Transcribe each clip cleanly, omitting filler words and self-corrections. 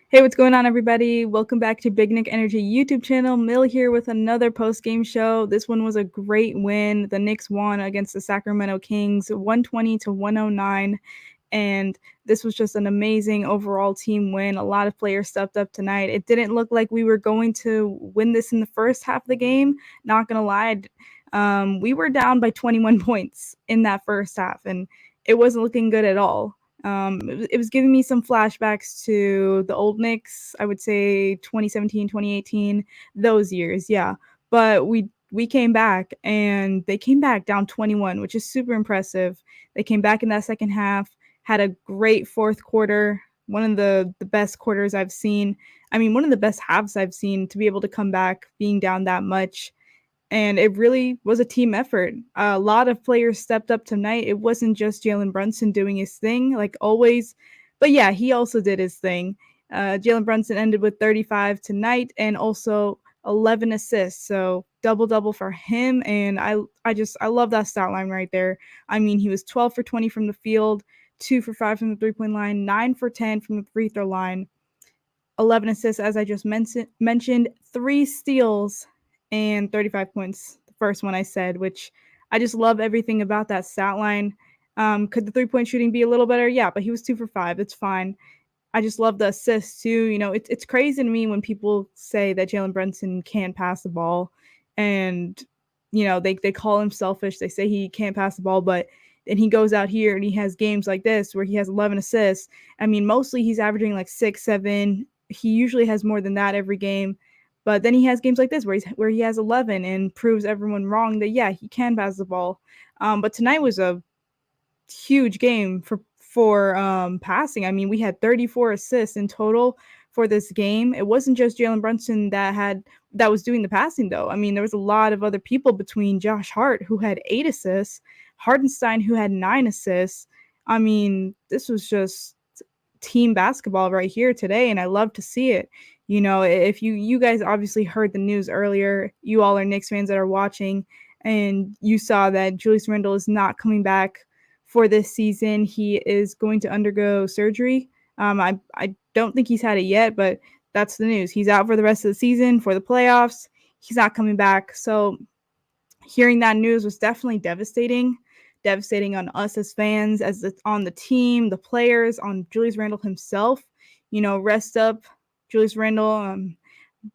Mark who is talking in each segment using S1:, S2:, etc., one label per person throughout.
S1: Hey, what's going on, everybody? Welcome back to Big Nick Energy YouTube channel. Mill here with another post-game show. This one was a great win. The Knicks won against the Sacramento Kings, 120 to 109. And this was just an amazing overall team win. A lot of players stepped up tonight. It didn't look like we were going to win this in the first half of the game. Not going to lie. We were down by 21 points in that first half, and it wasn't looking good at all. It was giving me some flashbacks to the old Knicks, I would say 2017, 2018, those years, yeah. But we came back, and they came back down 21, which is super impressive. They came back in that second half, had a great fourth quarter, one of the best quarters I've seen. I mean, one of the best halves I've seen to be able to come back being down that much, and it really was a team effort. A lot of players stepped up tonight. It wasn't just Jalen Brunson doing his thing, like always, but yeah, he also did his thing. Jalen Brunson ended with 35 tonight and also 11 assists, so double double for him. And I love that stat line right there. I mean, he was 12 for 20 from the field, 2 for 5 from the 3-point line, 9 for 10 from the free throw line. 11 assists, as I just mentioned, 3 steals, and 35 points. The first one I said, which I just love everything about that stat line. Could the 3-point shooting be a little better? Yeah, but he was 2 for 5. It's fine. I just love the assists too. You know, it's crazy to me when people say that Jalen Brunson can't pass the ball, and they call him selfish. They say he can't pass the ball, but then he goes out here and he has games like this where he has 11 assists. I mean, mostly he's averaging like 6, 7. He usually has more than that every game, but then he has games like this where he has 11 and proves everyone wrong that yeah, he can pass the ball. But tonight was a huge game for passing. I mean, we had 34 assists in total for this game. It wasn't just Jalen Brunson that was doing the passing though. I mean, there was a lot of other people between Josh Hart, who had 8 assists, Hardenstein, who had 9 assists. I mean, this was just team basketball right here today, and I love to see it. You know, if you guys obviously heard the news earlier, you all are Knicks fans that are watching, and you saw that Julius Randle is not coming back for this season. He is going to undergo surgery. I don't think he's had it yet, but that's the news. He's out for the rest of the season for the playoffs. He's not coming back. So hearing that news was definitely devastating on us as fans, on the team, the players, on Julius Randle himself. You know, rest up, Julius Randle.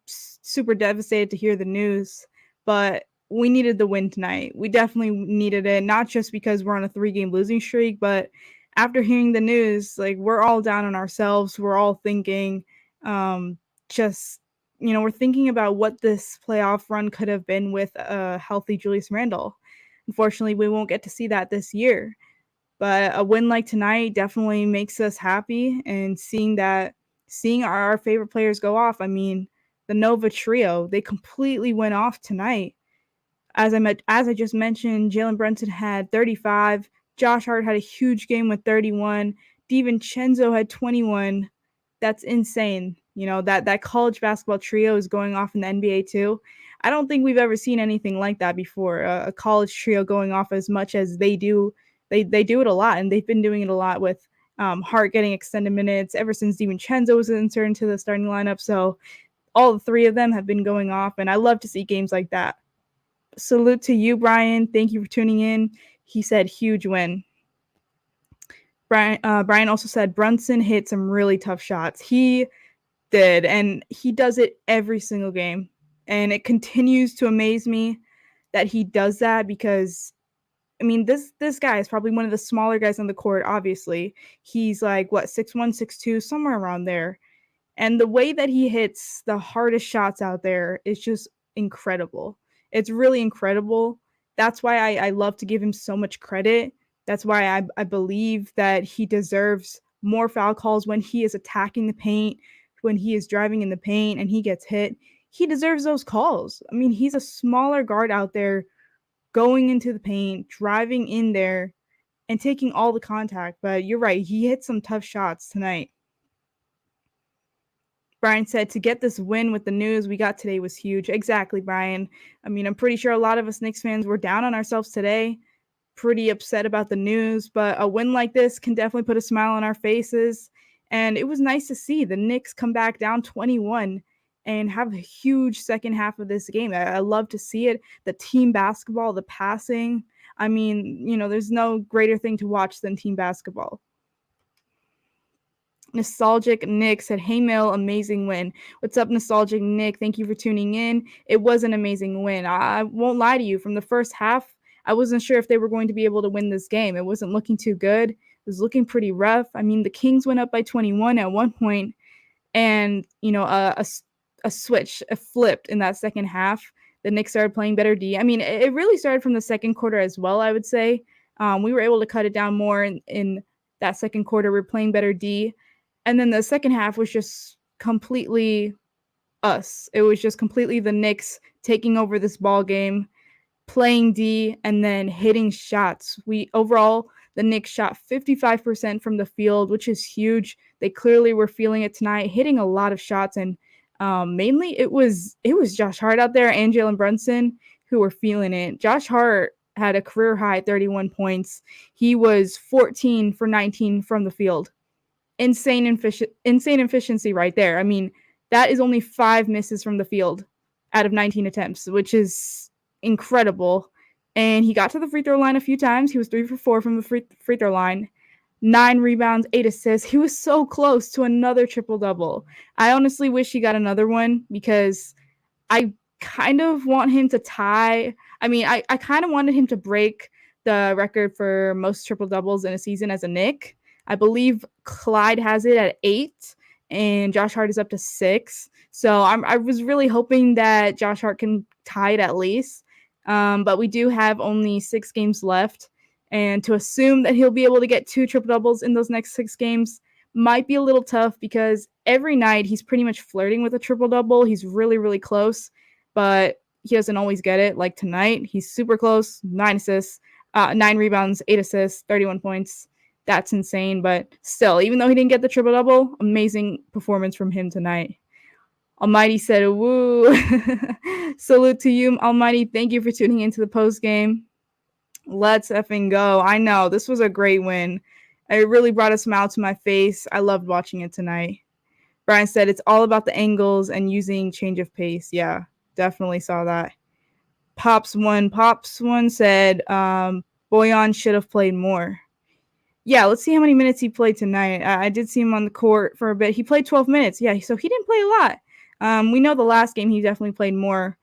S1: Super devastated to hear the news, but we needed the win tonight. We definitely needed it, not just because we're on a 3-game losing streak, but after hearing the news, like, we're all down on ourselves. We're all thinking, just we're thinking about what this playoff run could have been with a healthy Julius Randle. Unfortunately, we won't get to see that this year. But a win like tonight definitely makes us happy, and seeing our favorite players go off. I mean, the Nova trio, they completely went off tonight. As I just mentioned, Jalen Brunson had 35. Josh Hart had a huge game with 31. DiVincenzo had 21. That's insane. You know, that college basketball trio is going off in the NBA too. I don't think we've ever seen anything like that before. A college trio going off as much as they do. They do it a lot, and they've been doing it a lot with Hart getting extended minutes ever since DiVincenzo was inserted into the starting lineup. So all the 3 of them have been going off, and I love to see games like that. Salute to you, Brian. Thank you for tuning in. He said huge win. Brian also said Brunson hit some really tough shots. He did, and he does it every single game. And it continues to amaze me that he does that, because I mean, this guy is probably one of the smaller guys on the court, obviously. He's like, what, 6'1", 6'2", somewhere around there. And the way that he hits the hardest shots out there is just incredible. It's really incredible. That's why I love to give him so much credit. That's why I believe that he deserves more foul calls when he is attacking the paint, when he is driving in the paint and he gets hit. He deserves those calls. I mean, he's a smaller guard out there going into the paint, driving in there, and taking all the contact. But you're right, he hit some tough shots tonight. Brian said to get this win with the news we got today was huge. Exactly, Brian. I mean, I'm pretty sure a lot of us Knicks fans were down on ourselves today, pretty upset about the news, but a win like this can definitely put a smile on our faces. And it was nice to see the Knicks come back down 21 and have a huge second half of this game. I love to see it. The team basketball, the passing. I mean, there's no greater thing to watch than team basketball. Nostalgic Nick said, "Hey Mel, amazing win." What's up, Nostalgic Nick? Thank you for tuning in. It was an amazing win. I won't lie to you. From the first half, I wasn't sure if they were going to be able to win this game. It wasn't looking too good. It was looking pretty rough. I mean, the Kings went up by 21 at one point, and a switch, flipped in that second half. The Knicks started playing better D. I mean, it really started from the second quarter as well, I would say. We were able to cut it down more in that second quarter. We're playing better D. And then the second half was just completely us. It was just completely the Knicks taking over this ball game, playing D, and then hitting shots. Overall, the Knicks shot 55% from the field, which is huge. They clearly were feeling it tonight, hitting a lot of shots, and mainly it was Josh Hart out there and Jalen Brunson who were feeling it. Josh Hart had a career high 31 points. He was 14 for 19 from the field. Insane efficiency right there. I mean, that is only 5 misses from the field out of 19 attempts, which is incredible. And he got to the free throw line a few times. He was 3 for 4 from the free throw line. 9 rebounds, 8 assists. He was so close to another triple-double. I honestly wish he got another one because I kind of want him to tie. I mean, I kind of wanted him to break the record for most triple-doubles in a season as a Knick. I believe Clyde has it at 8, and Josh Hart is up to 6. So I was really hoping that Josh Hart can tie it at least. But we do have only 6 games left. And to assume that he'll be able to get 2 triple-doubles in those next 6 games might be a little tough because every night he's pretty much flirting with a triple-double. He's really, really close, but he doesn't always get it. Like tonight, he's super close, 9 assists, 9 rebounds, 8 assists, 31 points. That's insane, but still, even though he didn't get the triple-double, amazing performance from him tonight. Almighty said, woo. Salute to you, Almighty. Thank you for tuning into the post game. Let's effing go. I know, this was a great win. It really brought a smile to my face. I loved watching it tonight. Brian said, it's all about the angles and using change of pace. Yeah, definitely saw that. Pops one said, Boyan should have played more. Yeah, let's see how many minutes he played tonight. I did see him on the court for a bit. He played 12 minutes. Yeah, so he didn't play a lot. We know the last game he definitely played more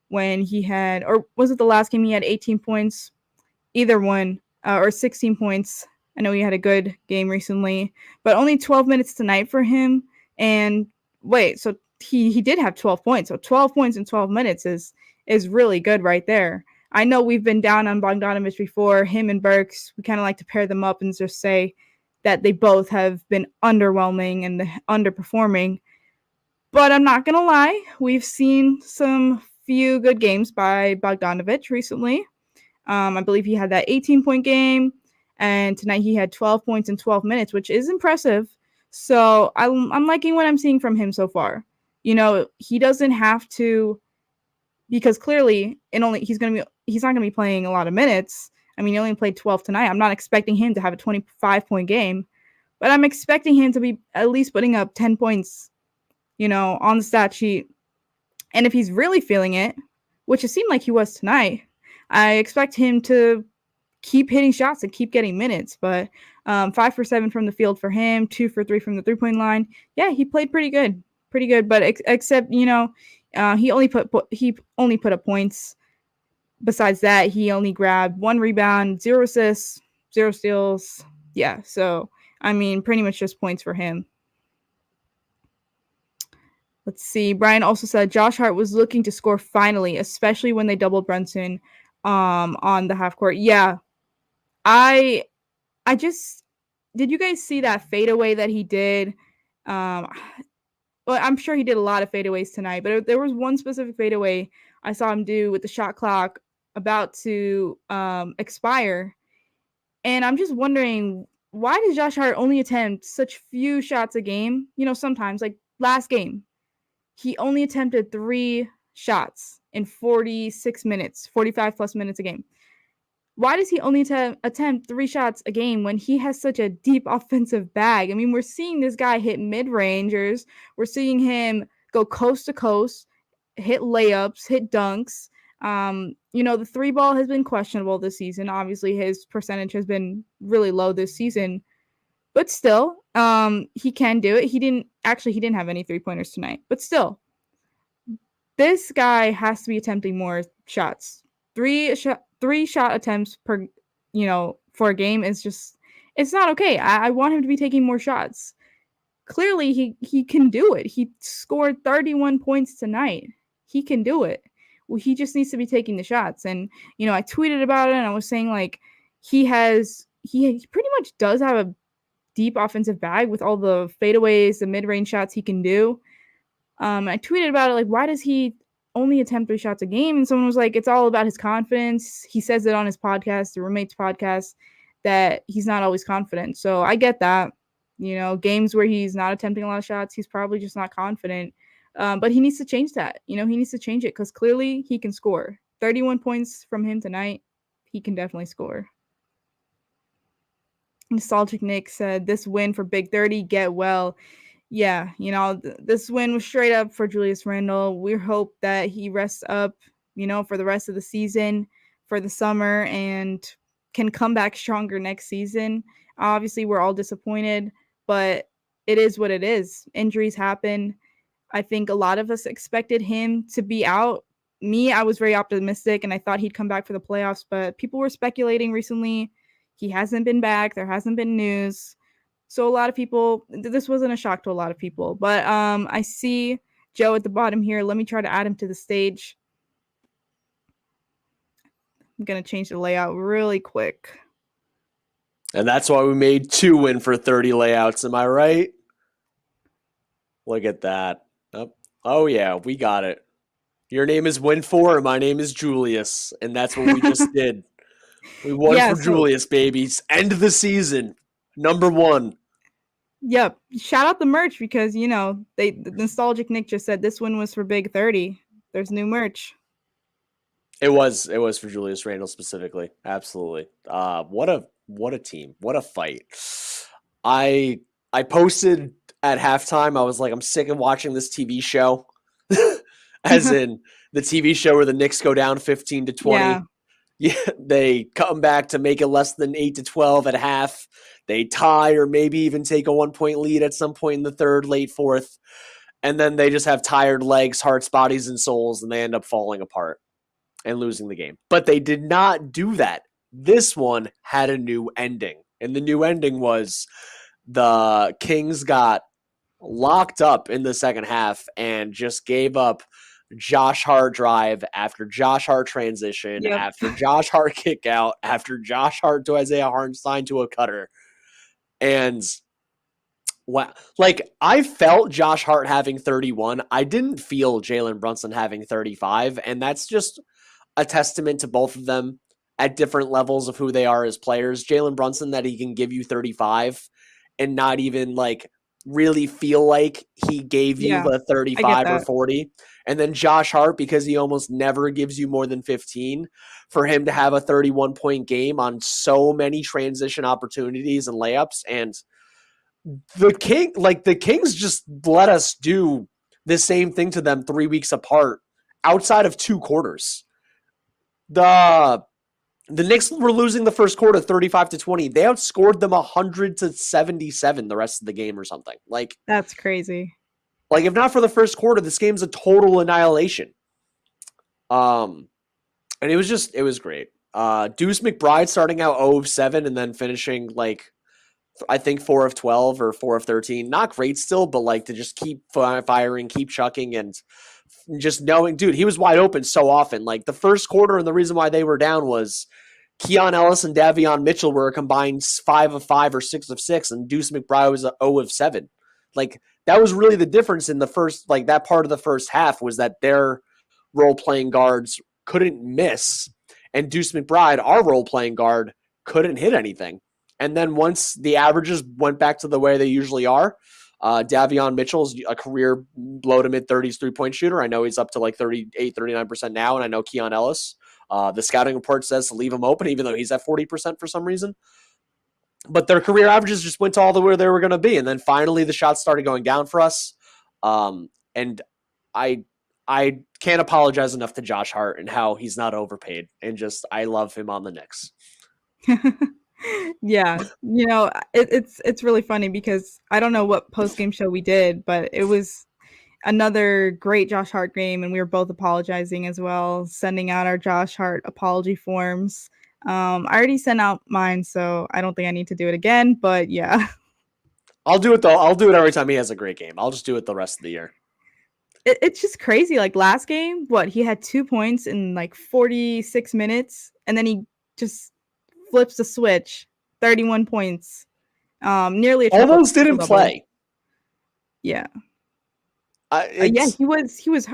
S1: when he had, or was it the last game he had 18 points? Either one, or 16 points. I know he had a good game recently, but only 12 minutes tonight for him. And wait, so he did have 12 points. So 12 points in 12 minutes is really good right there. I know we've been down on Bogdanovich before, him and Burks. We kind of like to pair them up and just say that they both have been underwhelming and underperforming. But I'm not going to lie. We've seen some few good games by Bogdanovich recently. I believe he had that 18-point game, and tonight he had 12 points in 12 minutes, which is impressive. So I'm liking what I'm seeing from him so far. He doesn't have to, because clearly he's not going to be playing a lot of minutes. I mean, he only played 12 tonight. I'm not expecting him to have a 25-point game, but I'm expecting him to be at least putting up 10 points, on the stat sheet. And if he's really feeling it, which it seemed like he was tonight, I expect him to keep hitting shots and keep getting minutes. But 5 for 7 from the field for him, 2 for 3 from the 3-point line. Yeah, he played pretty good. But except he only put up points. Besides that, he only grabbed 1 rebound, 0 assists, 0 steals. Yeah, so I mean, pretty much just points for him. Let's see. Brian also said Josh Hart was looking to score finally, especially when they doubled Brunson on the half court. Yeah. I just, did you guys see that fadeaway that he did? Well, I'm sure he did a lot of fadeaways tonight, but there was one specific fadeaway I saw him do with the shot clock about to expire. And I'm just wondering, why does Josh Hart only attempt such few shots a game? Sometimes, like last game, he only attempted 3 shots in 46 minutes, 45 plus minutes a game. Why does he only attempt 3 shots a game when he has such a deep offensive bag? I mean, we're seeing this guy hit mid-rangers. We're seeing him go coast to coast, hit layups, hit dunks. The three ball has been questionable this season. Obviously, his percentage has been really low this season, but still, he can do it. He didn't have any 3-pointers tonight, but still, this guy has to be attempting more shots. Three shot attempts per, for a game is just, it's not okay. I want him to be taking more shots. Clearly, he can do it. He scored 31 points tonight. He can do it. Well, he just needs to be taking the shots. And I tweeted about it and I was saying like he pretty much does have a deep offensive bag with all the fadeaways, the mid-range shots he can do. I tweeted about it like, why does he only attempt 3 shots a game? And someone was like, it's all about his confidence. He says it on his podcast, the roommate's podcast, that he's not always confident. So I get that. Games where he's not attempting a lot of shots, he's probably just not confident. But he needs to change that. He needs to change it because clearly he can score. 31 points from him tonight. He can definitely score. Nostalgic Nick said, this win for Big 30, get well. Yeah, this win was straight up for Julius Randle. We hope that he rests up, for the rest of the season, for the summer, and can come back stronger next season. Obviously, we're all disappointed, but it is what it is. Injuries happen. I think a lot of us expected him to be out. Me, I was very optimistic, and I thought he'd come back for the playoffs, but people were speculating recently. He hasn't been back. There hasn't been news. So a lot of people, this wasn't a shock to a lot of people, but I see Joe at the bottom here. Let me try to add him to the stage. I'm going to change the layout really quick.
S2: And that's why we made 2 win for 30 layouts. Am I right? Look at that. Oh yeah, we got it. Your name is Win4 and my name is Julius. And that's what we just did. We won for Julius, babies. End the season. Number 1.
S1: Yep. Shout out the merch because, the Nostalgic Nick just said this one was for Big 30. There's new merch.
S2: It was for Julius Randle specifically. Absolutely. What a team. What a fight. I posted at halftime, I was like, I'm sick of watching this TV show. As in the TV show where the Knicks go down 15-20. Yeah, they come back to make it less than 8-12 at half. They tie or maybe even take a 1-point lead at some point in the third, late fourth. And then they just have tired legs, hearts, bodies, and souls, and they end up falling apart and losing the game. But they did not do that. This one had a new ending. And the new ending was the Kings got locked up in the second half and just gave up Josh Hart drive after Josh Hart transition, after Josh Hart kick out, after Josh Hart to Isaiah Hartenstein to a cutter. And I felt Josh Hart having 31. I didn't feel Jalen Brunson having 35. And that's just a testament to both of them at different levels of who they are as players. Jalen Brunson, that he can give you 35 and not even really feel like he gave you the 35 or 40. And then Josh Hart, because he almost never gives you more than 15, for him to have a 31-point game on so many transition opportunities and layups. And the Kings just let us do the same thing to them 3 weeks apart outside of 2 quarters. The Knicks were losing the first quarter 35-20. They outscored them 100-77 the rest of the game or something.
S1: That's crazy.
S2: If not for the first quarter, this game's a total annihilation. And it was great. Deuce McBride starting out 0 of 7 and then finishing I think 4 of 12 or 4 of 13. Not great still, but to just keep firing, keep chucking, and just knowing, dude, he was wide open so often. The first quarter, and the reason why they were down was Keon Ellis and Davion Mitchell were a combined 5 of 5 or 6 of 6, and Deuce McBride was 0 of 7. That was really the difference in the first, that part of the first half was that their role-playing guards couldn't miss, and Deuce McBride, our role-playing guard, couldn't hit anything. And then once the averages went back to the way they usually are, Davion Mitchell's a career low to mid-30s three-point shooter. I know he's up to 38, 39% now, and I know Keon Ellis The scouting report says to leave him open, even though he's at 40% for some reason. But their career averages just went to all the where they were going to be, and then finally the shots started going down for us. And I can't apologize enough to Josh Hart and how he's not overpaid, and just I love him on the Knicks.
S1: Yeah, it's really funny because I don't know what post game show we did, but it was another great Josh Hart game, and we were both apologizing as well, sending out our Josh Hart apology forms. I already sent out mine, so I don't think I need to do it again. But yeah,
S2: I'll do it though. I'll do it every time he has a great game. I'll just do it the rest of the year.
S1: it's just crazy. Like last game, he had 2 points in like 46 minutes, and then he just flips the switch, 31 points, nearly a
S2: almost didn't play.
S1: Yeah. Yeah, he was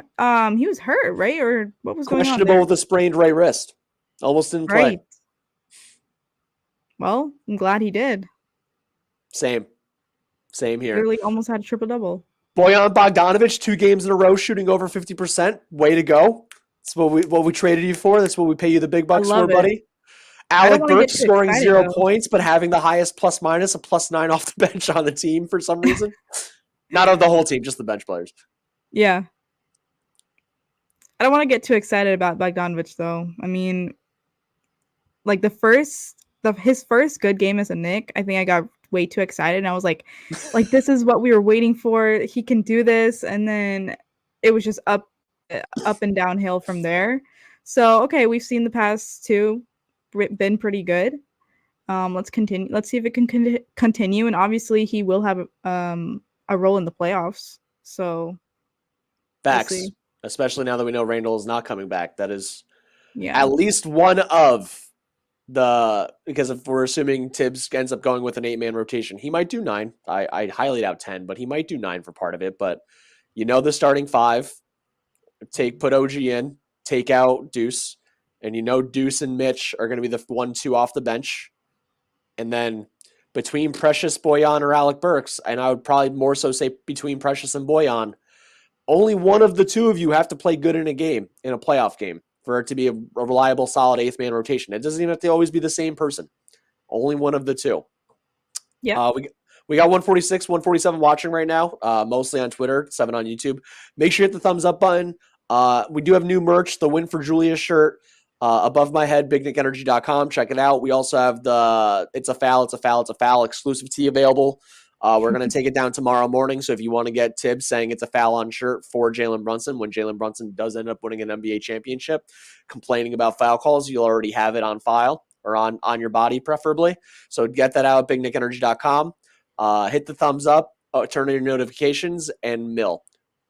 S1: hurt, right? Or what was going on?
S2: Questionable with a sprained right wrist. Almost didn't play.
S1: Well, I'm glad he did.
S2: Same here.
S1: Literally almost had a triple-double.
S2: Bojan Bogdanovic, 2 games in a row shooting over 50%. Way to go. That's what we traded you for. That's what we pay you the big bucks for, buddy. Alec Burks scoring 0 points, but having the highest plus-minus, a +9 off the bench on the team for some reason. Not of the whole team, just the bench players.
S1: Yeah. I don't want to get too excited about Bogdanovic, though. I mean, like his first good game as a Knick, I think I got way too excited, and I was like this is what we were waiting for. He can do this, and then it was just up and downhill from there. So okay, we've seen the past 2 been pretty good. Let's continue. Let's see if it can continue, and obviously he will have a role in the playoffs. So
S2: facts, especially now that we know Randall is not coming back. That is
S1: at
S2: least one of because if we're assuming Tibbs ends up going with an 8-man rotation, he might do 9. I highly doubt 10, but he might do 9 for part of it. But the starting 5, put OG in, take out Deuce, and Deuce and Mitch are going to be the 1-2 off the bench. And then between Precious, Bojan, or Alec Burks, and I would probably more so say between Precious and Bojan, only one of the 2 of you have to play good in a game, in a playoff game, for it to be a reliable, solid 8th-man rotation. It doesn't even have to always be the same person. Only one of the 2.
S1: Yeah.
S2: We got 146, 147 watching right now, mostly on Twitter, 7 on YouTube. Make sure you hit the thumbs up button. We do have new merch, the Win for Julia shirt. Above my head, bignickenergy.com. Check it out. We also have the It's a Foul exclusive tee available. We're going to take it down tomorrow morning. So if you want to get Tibbs saying it's a foul on shirt for Jalen Brunson, when Jalen Brunson does end up winning an NBA championship, complaining about foul calls, you'll already have it on file or on your body, preferably. So get that out at bignickenergy.com. Hit the thumbs up, turn on your notifications, and Mill.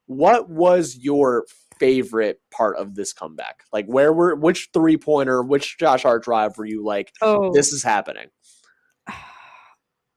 S2: What was your favorite part of this comeback? Like, which 3-pointer, which Josh Hart drive were you like, this is happening?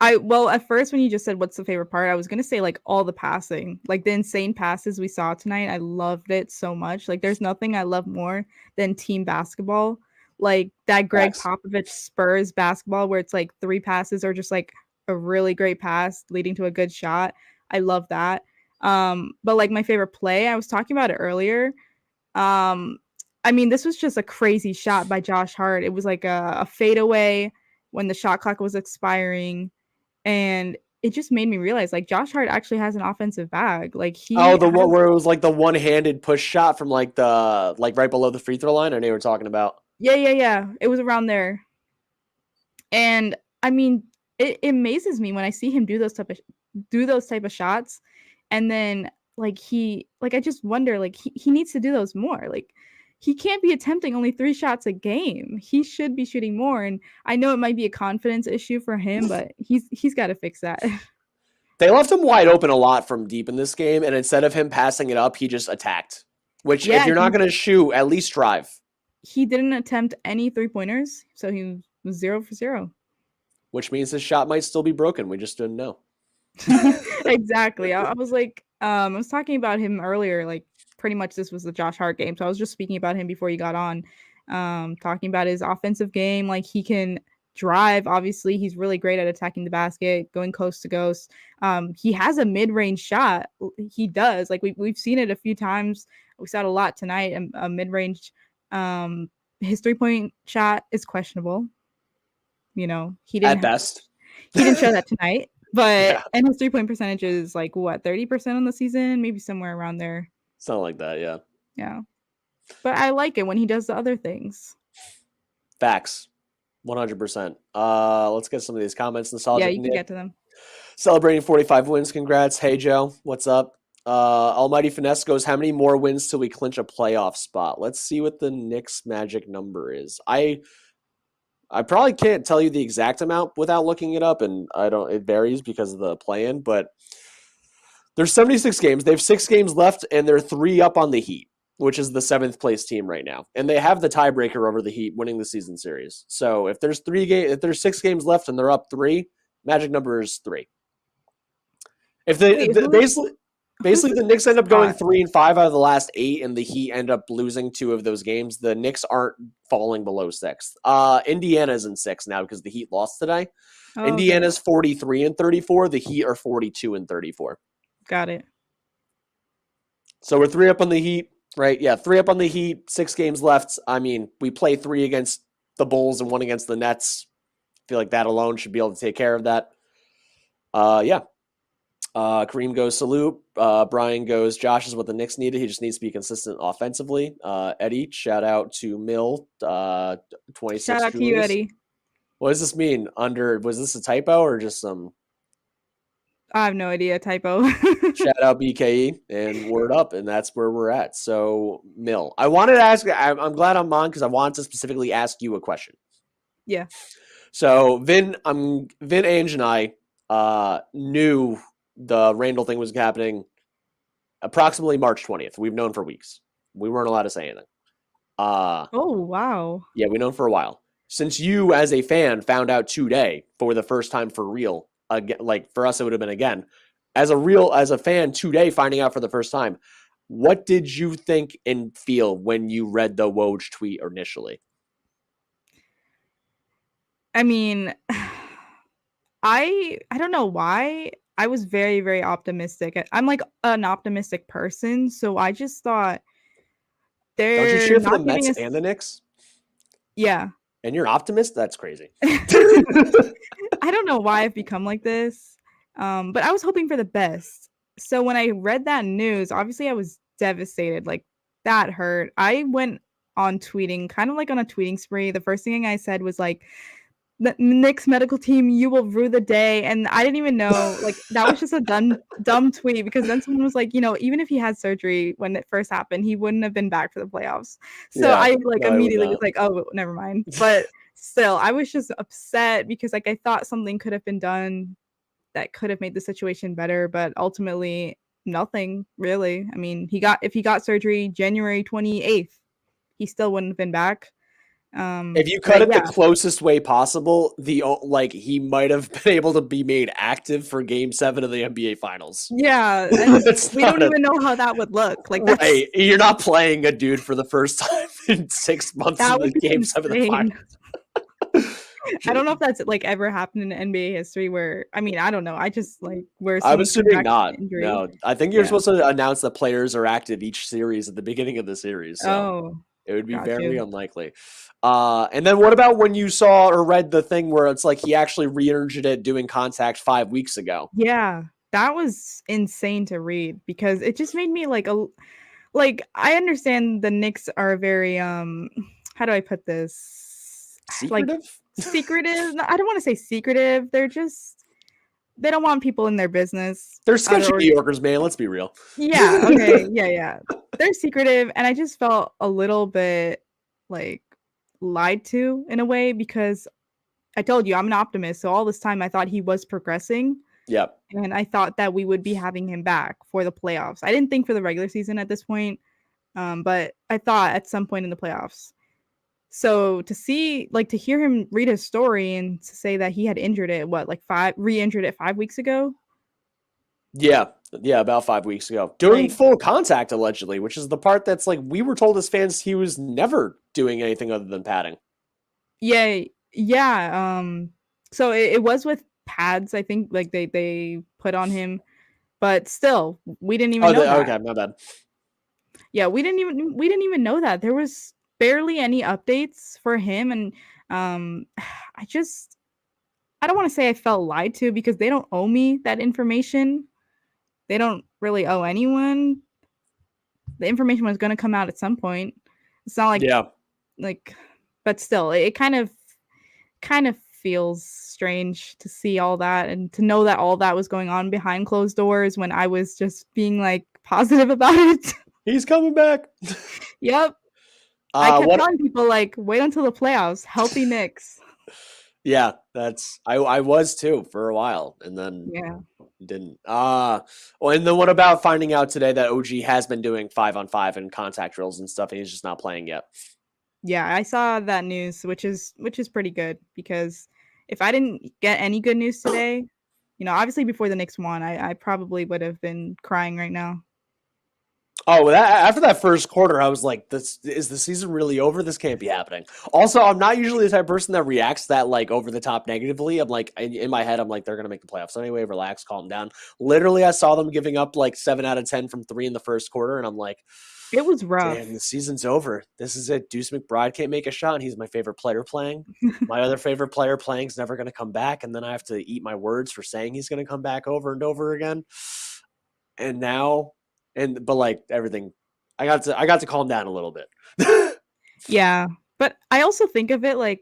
S1: At first when you just said what's the favorite part, I was gonna say like all the passing, like the insane passes we saw tonight. I loved it so much. Like there's nothing I love more than team basketball. Like that Greg Popovich Spurs basketball where it's like 3 passes or just like a really great pass leading to a good shot. I love that. But like my favorite play, I was talking about it earlier. I mean, this was just a crazy shot by Josh Hart. It was like a fadeaway when the shot clock was expiring. And it just made me realize, like, Josh Hart actually has an offensive bag. Like
S2: one where it was like the one-handed push shot from like right below the free throw line. I know you were talking about.
S1: Yeah. It was around there. And I mean, it amazes me when I see him do those type of shots, and then I just wonder, like he needs to do those more. Like he can't be attempting only 3 shots a game. He should be shooting more. And I know it might be a confidence issue for him, but he's got to fix that.
S2: They left him wide open a lot from deep in this game, and instead of him passing it up, he just attacked. Which, if you're not going to shoot, at least drive.
S1: He didn't attempt any 3-pointers, so he was 0 for 0.
S2: Which means his shot might still be broken. We just didn't know.
S1: Exactly. I was like, I was talking about him earlier, like pretty much this was the Josh Hart game. So I was just speaking about him before you got on, talking about his offensive game. Like he can drive. Obviously, he's really great at attacking the basket, going coast to coast. He has a mid-range shot. He does. Like we've seen it a few times. We saw it a lot tonight. A mid-range his 3-point shot is questionable. You know,
S2: At best.
S1: He didn't show that tonight. But
S2: Yeah.
S1: and his 3-point percentage is like what, 30% on the season, maybe somewhere around there.
S2: Something like that, yeah.
S1: Yeah. But I like it when he does the other things.
S2: Facts. 100%. Let's get some of these comments.
S1: Yeah,
S2: Nostalgic
S1: you can
S2: Nick.
S1: get to them.
S2: Celebrating 45 wins. Congrats. Hey, Joe. What's up? Almighty Finesse goes, how many more wins till we clinch a playoff spot? Let's see what the Knicks magic number is. I probably can't tell you the exact amount without looking it up, and it varies because of the play-in, but there's 76 games. They have 6 games left, and they're 3 up on the Heat, which is the 7th place team right now. And they have the tiebreaker over the Heat winning the season series. So if there's 6 games left and they're up 3, magic number is 3. If basically the Knicks end up going 3-5 out of the last 8, and the Heat end up losing 2 of those games, the Knicks aren't falling below 6th. Indiana's in 6th now because the Heat lost today. Oh, Indiana's 43-34. The Heat are 42-34.
S1: Got it.
S2: So we're 3 up on the Heat, right? Yeah, 3 up on the Heat, 6 games left. I mean, we play 3 against the Bulls and 1 against the Nets. I feel like that alone should be able to take care of that. Yeah. Kareem goes salute. Brian goes, Josh is what the Knicks needed. He just needs to be consistent offensively. Eddie, shout out to Mill. 26.
S1: Shout out to you, Eddie.
S2: What does this mean? Was this a typo or just some?
S1: I have no idea. Typo.
S2: Shout out BKE and word up, and that's where we're at. So Mill, I wanted to ask. I'm glad I'm on because I wanted to specifically ask you a question.
S1: Yeah.
S2: So Vin, Ange, and I knew the Randall thing was happening approximately March 20th. We've known for weeks. We weren't allowed to say anything.
S1: Oh, wow.
S2: Yeah, we've known for a while. Since you, as a fan, found out today for the first time for real, again, like for us, it would have been again. As a fan today, finding out for the first time, what did you think and feel when you read the Woj tweet initially?
S1: I mean, I don't know why. I was very, very optimistic. I'm like an optimistic person, so I just thought they're
S2: Don't you cheer for the Mets and the Knicks?
S1: Yeah.
S2: And you're an optimist? That's crazy.
S1: I don't know why I've become like this, but I was hoping for the best. So when I read that news, obviously I was devastated. Like, that hurt. I went on tweeting, kind of like on a tweeting spree. The first thing I said was like, the Knicks medical team, you will rue the day. And I didn't even know, like, that was just a dumb tweet, because then someone was like, you know, even if he had surgery when it first happened, he wouldn't have been back for the playoffs. So yeah, I immediately was like, oh, never mind. But still, I was just upset because like I thought something could have been done that could have made the situation better, but ultimately nothing really. I mean, if he got surgery January 28th, he still wouldn't have been back.
S2: If you cut it the closest way possible, he might have been able to be made active for Game 7 of the NBA Finals.
S1: Yeah, and we don't even know how that would look. Like,
S2: right, you're not playing a dude for the first time in 6 months in the Game 7 of the Finals.
S1: I don't know if that's like ever happened in NBA history where, I mean, I don't know. I just like
S2: I'm assuming not. No, I think you're supposed to announce that players are active each series at the beginning of the series. So it would be very unlikely. And then what about when you saw or read the thing where it's like he actually re-injured it doing contact 5 weeks ago?
S1: Yeah, that was insane to read because it just made me like I understand the Knicks are very how do I put this?
S2: Secretive?
S1: Secretive. I don't want to say secretive. They don't want people in their business.
S2: They're sketchy New Yorkers, man. Let's be real.
S1: Yeah. Okay. Yeah. They're secretive, and I just felt a little bit like lied to in a way because I told you I'm an optimist. So all this time I thought he was progressing.
S2: Yep.
S1: And I thought that we would be having him back for the playoffs. I didn't think for the regular season at this point, but I thought at some point in the playoffs. So to hear him read his story and to say that he had injured it, re-injured it 5 weeks ago?
S2: Yeah, about 5 weeks ago. Doing full contact, allegedly, which is the part that's like, we were told as fans he was never doing anything other than padding.
S1: Yeah. So it was with pads, I think, like they put on him, but still, we didn't even know that.
S2: Okay, my bad.
S1: Yeah, we didn't even know that. There was barely any updates for him, and I just I don't want to say I felt lied to because they don't owe me that information. They don't really owe anyone. The information was going to come out at some point. It's not
S2: Yeah.
S1: like, but still, it kind of feels strange to see all that and to know that all that was going on behind closed doors when I was just being like positive about it.
S2: He's coming back.
S1: Yep. I kept
S2: What?
S1: telling people like, wait until the playoffs. Healthy Knicks.
S2: Yeah, I was too for a while, and then
S1: Yeah.
S2: didn't. Well, and then what about finding out today that OG has been doing 5-on-5 and contact drills and stuff, and he's just not playing yet?
S1: Yeah, I saw that news, which is pretty good because if I didn't get any good news today, obviously before the Knicks won, I probably would have been crying right now.
S2: Oh, after that first quarter, I was like, "This is the season really over? This can't be happening." Also, I'm not usually the type of person that reacts that like over the top negatively. I'm like, in my head, I'm like, they're gonna make the playoffs anyway. Relax, calm down. Literally, I saw them giving up like 7 out of 10 from three in the first quarter, and I'm like,
S1: It was
S2: damn,
S1: rough.
S2: the season's over. This is it. Deuce McBride can't make a shot, and he's my favorite player playing. My other favorite player playing is never gonna come back, and then I have to eat my words for saying he's gonna come back over and over again. And now but like everything, I got to calm down a little bit.
S1: Yeah, but I also think of it like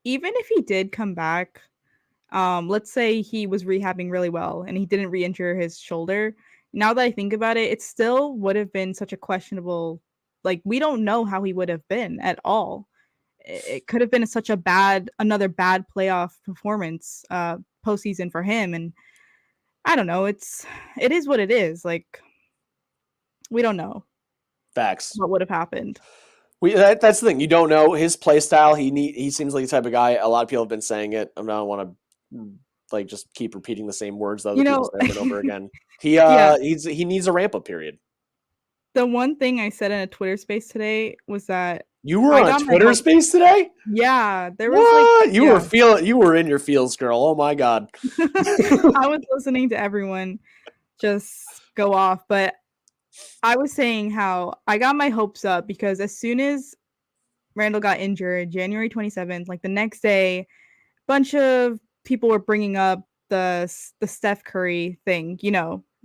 S1: even if he did come back, let's say he was rehabbing really well and he didn't re-injure his shoulder. Now that I think about it, it still would have been such a questionable, like we don't know how he would have been at all. It could have been such another bad playoff performance postseason for him, and I don't know. It is what it is. Like we don't know
S2: Facts.
S1: what would have happened.
S2: That's the thing. You don't know his play style. He seems like the type of guy. A lot of people have been saying it. I don't want to like just keep repeating the same words that other
S1: You
S2: people
S1: know,
S2: say over and over again.
S1: yeah.
S2: He needs a ramp up period.
S1: The one thing I said in a Twitter space today was that
S2: You were
S1: I
S2: on a
S1: got my
S2: Twitter
S1: hopes.
S2: space today?
S1: Yeah, there was like,
S2: What?
S1: yeah,
S2: You were in your feels, girl. Oh my god.
S1: I was listening to everyone just go off, but I was saying how I got my hopes up because as soon as Randall got injured, January 27th, like the next day, a bunch of people were bringing up the Steph Curry thing,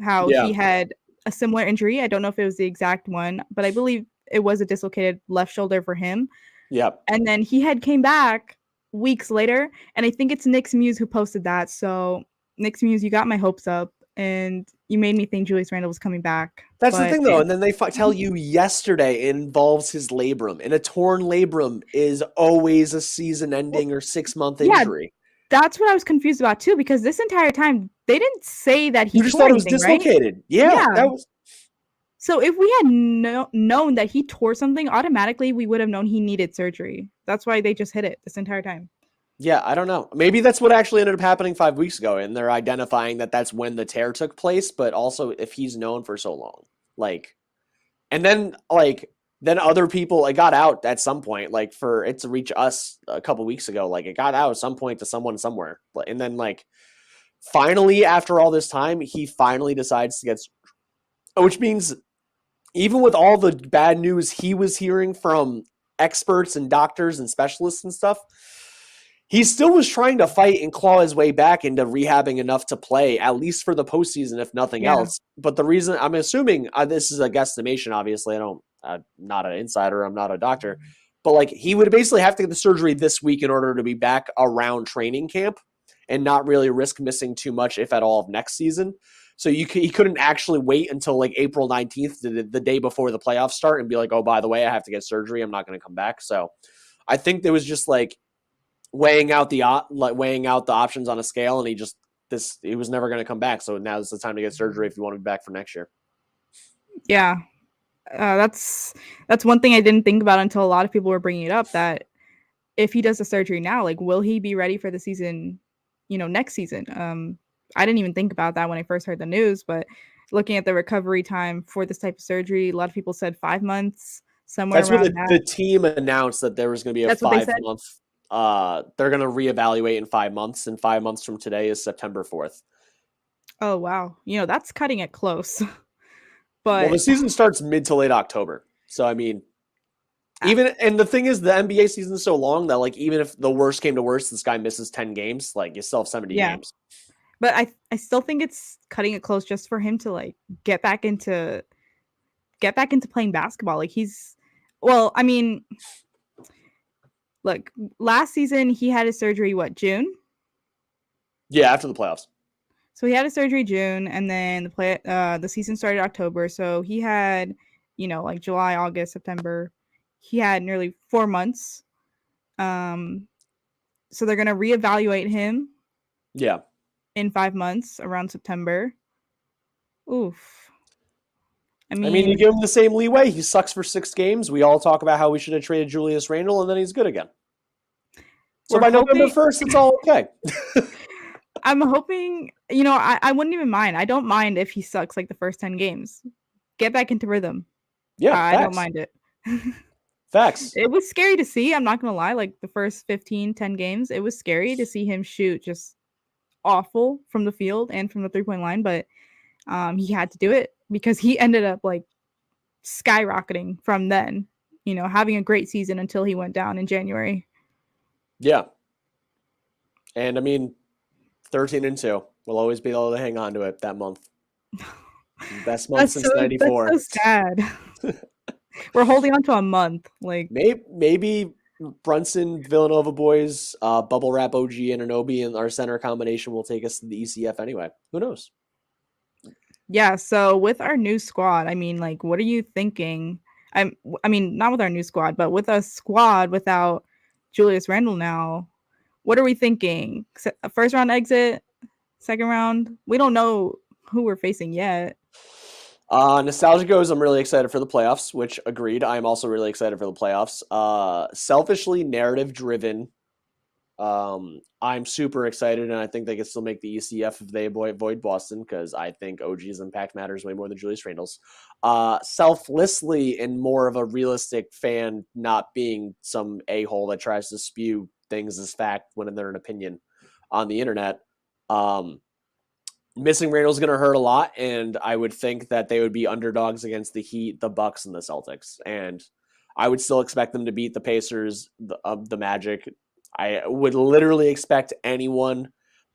S1: how
S2: Yeah.
S1: he had a similar injury. I don't know if it was the exact one, but I believe it was a dislocated left shoulder for him.
S2: Yep.
S1: And then he had came back weeks later, and I think it's Nick's Muse who posted that. So Nick's Muse, you got my hopes up, and you made me think Julius Randle was coming back.
S2: That's the
S1: But
S2: thing, though. And then they tell you yesterday it involves his labrum, and a torn labrum is always a
S1: well,
S2: season-ending or 6-month
S1: yeah,
S2: injury.
S1: that's what I was confused about too, because this entire time they didn't say that he
S2: You just
S1: tore
S2: thought it was
S1: anything, right?
S2: dislocated. Yeah,
S1: Yeah.
S2: that was.
S1: So if we had known that he tore something, automatically we would have known he needed surgery. That's why they just hid it this entire time.
S2: Yeah, I don't know. Maybe that's what actually ended up happening 5 weeks ago, and they're identifying that that's when the tear took place. But also, if he's known for so long, like, and then then other people, it got out at some point, like for it to reach us a couple weeks ago, like it got out at some point to someone somewhere, and then like finally after all this time, he finally decides to get, which means even with all the bad news he was hearing from experts and doctors and specialists and stuff, he still was trying to fight and claw his way back into rehabbing enough to play, at least for the postseason, if nothing
S1: Yeah.
S2: else. But the reason, I'm assuming, this is a guesstimation, obviously. I'm not an insider, I'm not a doctor. But like he would basically have to get the surgery this week in order to be back around training camp and not really risk missing too much, if at all, of next season. So he couldn't actually wait until like April 19th, the day before the playoffs start, and be like, oh, by the way, I have to get surgery. I'm not going to come back. So I think there was just like weighing out the options on a scale, and he was never going to come back. So now's the time to get surgery if you want to be back for next year.
S1: Yeah. That's one thing I didn't think about until a lot of people were bringing it up, that if he does the surgery now, like, will he be ready for the season, next season? I didn't even think about that when I first heard the news, but looking at the recovery time for this type of surgery, a lot of people said 5 months, somewhere
S2: That's what
S1: around that.
S2: the team announced, that there was going to be a
S1: That's what they said?
S2: 5-month. They're going to reevaluate in 5 months, and 5 months from today is September 4th.
S1: Oh, wow. That's cutting it close.
S2: Well, the
S1: But
S2: season starts mid to late October. So, I mean, And the thing is, the NBA season is so long that like even if the worst came to worst, this guy misses 10 games, like you still have 70
S1: Yeah.
S2: games.
S1: But I still think it's cutting it close just for him to like get back into playing basketball. Like well, I mean, look, last season he had his surgery June?
S2: Yeah, after the playoffs.
S1: So he had a surgery June, and then the season started October. So he had, like July, August, September. He had nearly 4 months. So they're gonna reevaluate him.
S2: Yeah.
S1: In 5 months, around September. Oof.
S2: I mean, you give him the same leeway. He sucks for 6 games. We all talk about how we should have traded Julius Randle, and then he's good again. So by November 1st, it's all okay.
S1: I'm hoping, I wouldn't even mind. I don't mind if he sucks like the first 10 games. Get back into rhythm.
S2: Yeah,
S1: I don't mind it.
S2: Facts.
S1: It was scary to see. I'm not going to lie. Like the first 10 games, it was scary to see him shoot just awful from the field and from the 3-point line. But he had to do it because he ended up like skyrocketing from then, having a great season until he went down in January.
S2: Yeah. And I mean, 13-2. We'll always be able to hang on to it that month. Best month since 94.
S1: That's so sad. We're holding on to a month. Like
S2: maybe Brunson, Villanova boys, bubble wrap OG Anunoby, and our center combination will take us to the ECF anyway. Who knows?
S1: Yeah. So with our new squad, I mean, like, what are you thinking? I mean, not with our new squad, but with a squad without Julius Randle now, what are we thinking? A first round exit, second round? We don't know who we're facing yet.
S2: Nostalgia goes, I'm really excited for the playoffs, which agreed. I'm also really excited for the playoffs. Selfishly narrative driven. I'm super excited, and I think they can still make the ECF if they avoid Boston, because I think OG's impact matters way more than Julius Randle's. Selflessly, and more of a realistic fan, not being some a-hole that tries to spew things as fact when they're an opinion on the internet. Missing Randle's going to hurt a lot, and I would think that they would be underdogs against the Heat, the Bucks, and the Celtics. And I would still expect them to beat the Pacers, the Magic. I would literally expect anyone,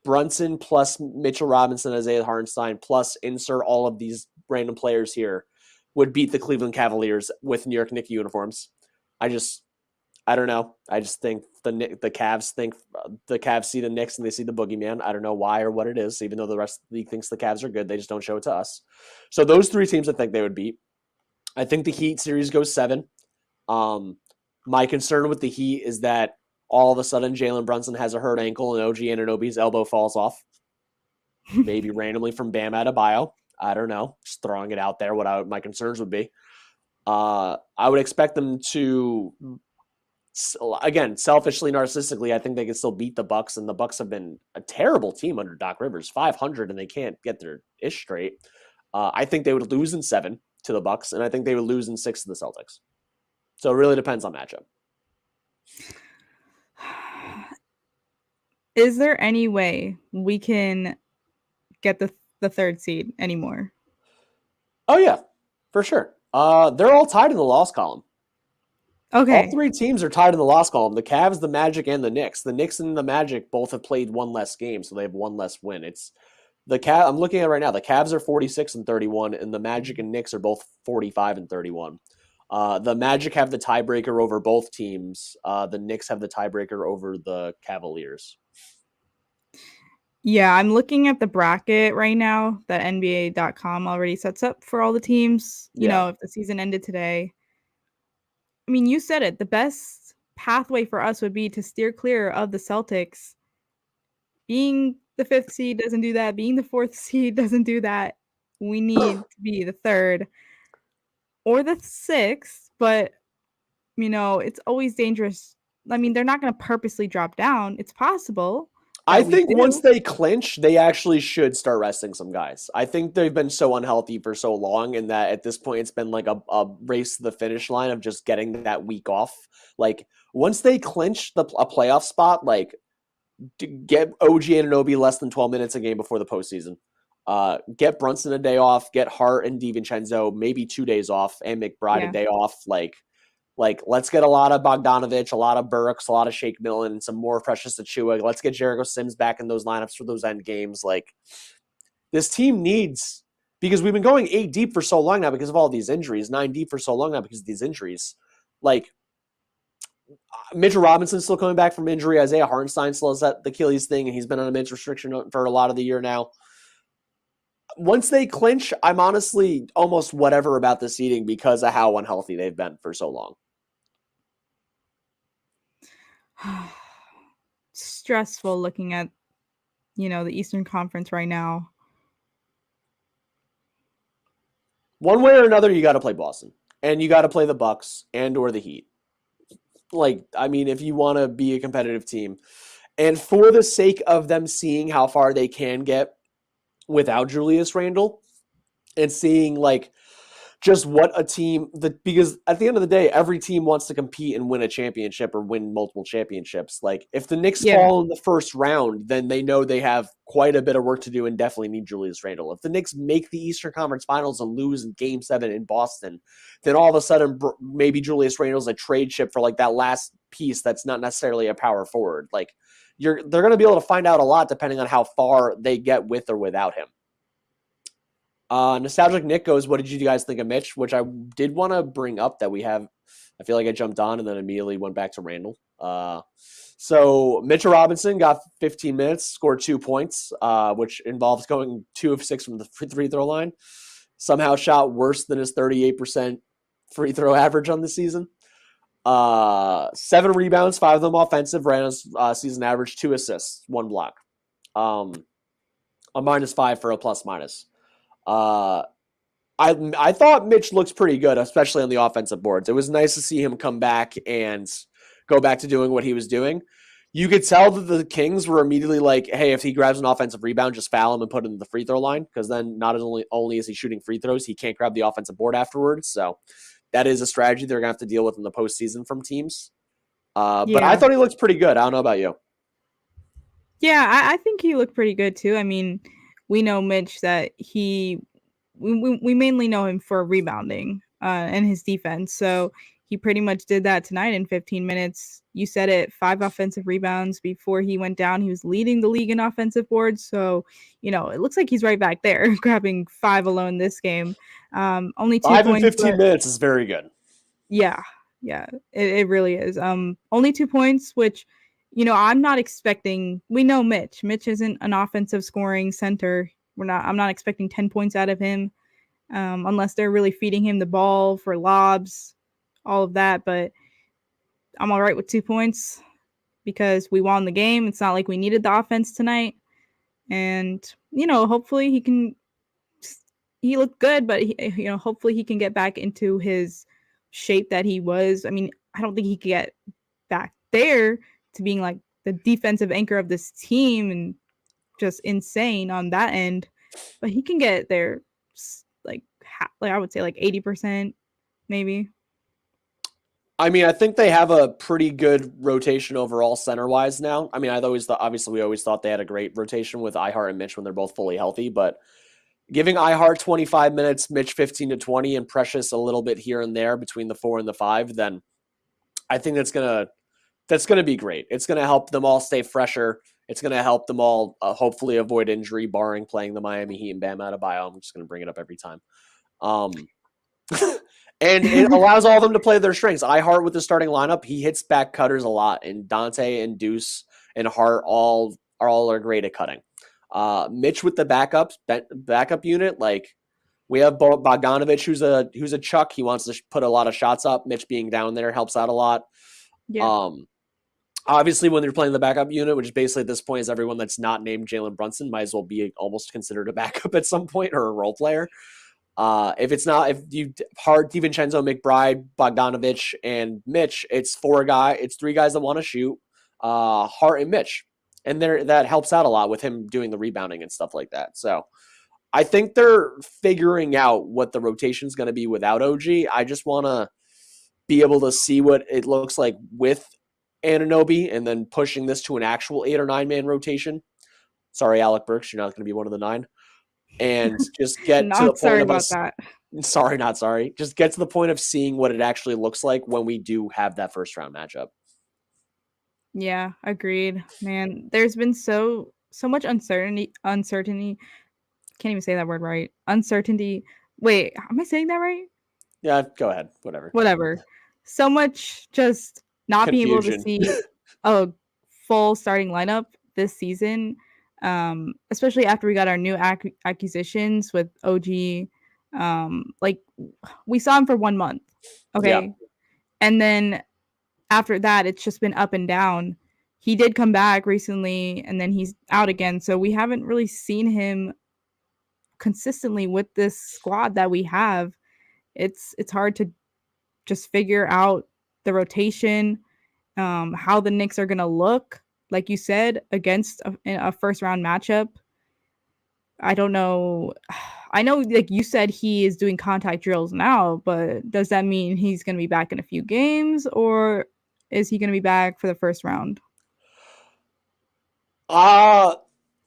S2: Brunson plus Mitchell Robinson, Isaiah Hartenstein, plus insert all of these random players here, would beat the Cleveland Cavaliers with New York Knicks uniforms. I don't know. I just think the Cavs see the Knicks and they see the boogeyman. I don't know why or what it is, even though the rest of the league thinks the Cavs are good. They just don't show it to us. So those 3 teams I think they would beat. I think the Heat series goes 7. My concern with the Heat is that all of a sudden Jalen Brunson has a hurt ankle and OG Anunoby's elbow falls off. Maybe randomly from Bam Adebayo. I don't know. Just throwing it out there what my concerns would be. I would expect them to, again, selfishly, narcissically, I think they can still beat the Bucks, and the Bucks have been a terrible team under Doc Rivers, 500, and they can't get their ish straight. I think they would lose in 7 to the Bucks, and I think they would lose in 6 to the Celtics. So it really depends on matchup.
S1: Is there any way we can get the 3rd seed anymore?
S2: Oh yeah, for sure. They're all tied in the loss column.
S1: Okay.
S2: All 3 teams are tied in the loss column. The Cavs, the Magic, and the Knicks. The Knicks and the Magic both have played 1 less game, so they have 1 less win. It's the I'm looking at it right now. The Cavs are 46-31, and the Magic and Knicks are both 45-31. The Magic have the tiebreaker over both teams. The Knicks have the tiebreaker over the Cavaliers.
S1: Yeah, I'm looking at the bracket right now that NBA.com already sets up for all the teams. You know, if the season ended today. I mean, you said it. The best pathway for us would be to steer clear of the Celtics. Being the 5th seed doesn't do that. Being the 4th seed doesn't do that. We need to be the 3rd or the 6th, but, it's always dangerous. I mean, they're not going to purposely drop down. It's possible.
S2: I think once they clinch, they actually should start resting some guys. I think they've been so unhealthy for so long, and that at this point it's been like a race to the finish line of just getting that week off. Like, once they clinch a playoff spot, like, get OG Anunoby less than 12 minutes a game before the postseason. Get Brunson a day off. Get Hart and DiVincenzo maybe 2 days off, and McBride a day off. Like, Like, let's get a lot of Bogdanovich, a lot of Burks, a lot of Shake Milton, and some more Precious Achua. Let's get Jericho Sims back in those lineups for those end games. Like, this team needs, because we've been going 8 deep for so long now because of all these injuries, 9 deep for so long now because of these injuries. Like, Mitchell Robinson's still coming back from injury. Isaiah Hartenstein still has that Achilles thing, and he's been on a minutes restriction for a lot of the year now. Once they clinch, I'm honestly almost whatever about the seeding because of how unhealthy they've been for so long.
S1: Stressful looking at, the Eastern Conference right now.
S2: One way or another, you got to play Boston, and you got to play the Bucks and or the Heat. Like, I mean, if you want to be a competitive team, and for the sake of them seeing how far they can get without Julius Randle, and seeing like just what a team that, because at the end of the day, every team wants to compete and win a championship or win multiple championships. Like, if the Knicks fall in the first round, then they know they have quite a bit of work to do and definitely need Julius Randle. If the Knicks make the Eastern Conference Finals and lose in Game 7 in Boston, then all of a sudden maybe Julius Randle's a trade chip for like that last piece that's not necessarily a power forward. Like, they're going to be able to find out a lot depending on how far they get with or without him. Nostalgic Nick goes, what did you guys think of Mitch? Which I did want to bring up that we have. I feel like I jumped on and then immediately went back to Randall. So Mitchell Robinson got 15 minutes, scored 2 points, which involves going 2 of 6 from the free throw line. Somehow shot worse than his 38% free throw average on the season. 7 rebounds, 5 of them offensive, ran his season average, 2 assists, 1 block. A -5 for a plus-minus. I thought Mitch looks pretty good, especially on the offensive boards. It was nice to see him come back and go back to doing what he was doing. You could tell that the Kings were immediately like, hey, if he grabs an offensive rebound, just foul him and put him in the free throw line, because then not only is he shooting free throws, he can't grab the offensive board afterwards. So that is a strategy they're going to have to deal with in the postseason from teams. But I thought he looked pretty good. I don't know about you.
S1: Yeah, I think he looked pretty good too. I mean, we know Mitch that we mainly know him for rebounding and his defense. So he pretty much did that tonight in 15 minutes. You said it, 5 offensive rebounds before he went down. He was leading the league in offensive boards. So, it looks like he's right back there grabbing 5 alone this game. Only 2
S2: 5
S1: points.
S2: 5 in 15 minutes is very good.
S1: Yeah, it really is. Only 2 points, which, I'm not expecting. We know Mitch. Mitch isn't an offensive scoring center. I'm not expecting 10 points out of him, unless they're really feeding him the ball for lobs, all of that. But I'm all right with 2 points because we won the game. It's not like we needed the offense tonight. And, hopefully he looked good, but hopefully he can get back into his shape that he was. I mean, I don't think he could get back there to being like the defensive anchor of this team and just insane on that end, but he can get there like I would say like 80% maybe.
S2: I mean, I think they have a pretty good rotation overall center-wise now. I mean, we always thought they had a great rotation with iHart and Mitch when they're both fully healthy, but giving iHart 25 minutes, Mitch 15 to 20, and Precious a little bit here and there between the 4 and the 5, then I think that's gonna be great. It's gonna help them all stay fresher. It's gonna help them all hopefully avoid injury, barring playing the Miami Heat and Bam Adebayo. I'm just gonna bring it up every time. And it allows all of them to play their strengths. iHart with the starting lineup, he hits back cutters a lot, and Dante and Deuce and Hart all are great at cutting. Mitch with the backup unit, like we have Bogdanovich, who's a chuck. He wants to put a lot of shots up. Mitch being down there helps out a lot. Yeah. Obviously, when they're playing the backup unit, which basically at this point is everyone that's not named Jalen Brunson, might as well be almost considered a backup at some point or a role player. If you Hart, DiVincenzo, McBride, Bogdanovich, and Mitch, it's 3 guys that want to shoot. Hart and Mitch, and that helps out a lot with him doing the rebounding and stuff like that. So I think they're figuring out what the rotation is going to be without OG. I just want to be able to see what it looks like with Anunoby, and then pushing this to an actual 8 or 9 man rotation. Sorry, Alec Burks, you're not going to be one of the 9. And just get to the point of us. Sorry, not sorry. Just get to the point of seeing what it actually looks like when we do have that first round matchup.
S1: Yeah, agreed. Man, there's been so much uncertainty. Can't even say that word right. Uncertainty. Wait, am I saying that right?
S2: Yeah, go ahead. Whatever.
S1: Whatever. So much just not being able to
S2: Confusion.
S1: see a full starting lineup this season, especially after we got our new acquisitions with OG. Like we saw him for 1 month,
S2: Yeah.
S1: okay, and then after that, it's just been up and down. He did come back recently, and then he's out again. So we haven't really seen him consistently with this squad that we have. It's hard to just figure out the rotation, how the Knicks are gonna look, like you said, against a first round matchup. I don't know. I know, like you said, he is doing contact drills now, but does that mean he's gonna be back in a few games, or is he gonna be back for the first round?
S2: Uh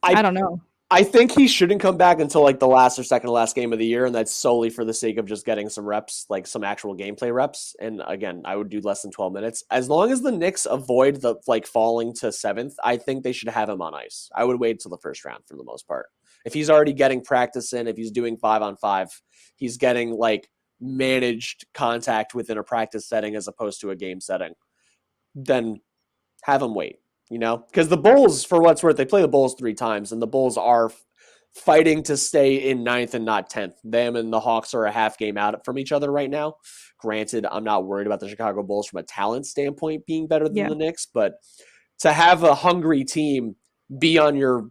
S1: I
S2: I
S1: don't know.
S2: I think he shouldn't come back until like the last or second to last game of the year, and that's solely for the sake of just getting some reps, like some actual gameplay reps. And again, I would do less than 12 minutes. As long as the Knicks avoid the like falling to seventh, I think they should have him on ice. I would wait till the first round for the most part. If he's already getting practice in, if he's doing 5-on-5, he's getting like managed contact within a practice setting as opposed to a game setting, then have him wait, because the Bulls, for what's worth, they play the Bulls 3 times, and the Bulls are fighting to stay in ninth and not 10th. Them and the Hawks are a half game out from each other right now. Granted, I'm not worried about the Chicago Bulls from a talent standpoint being better than
S1: Yeah,
S2: the Knicks, but to have a hungry team be on your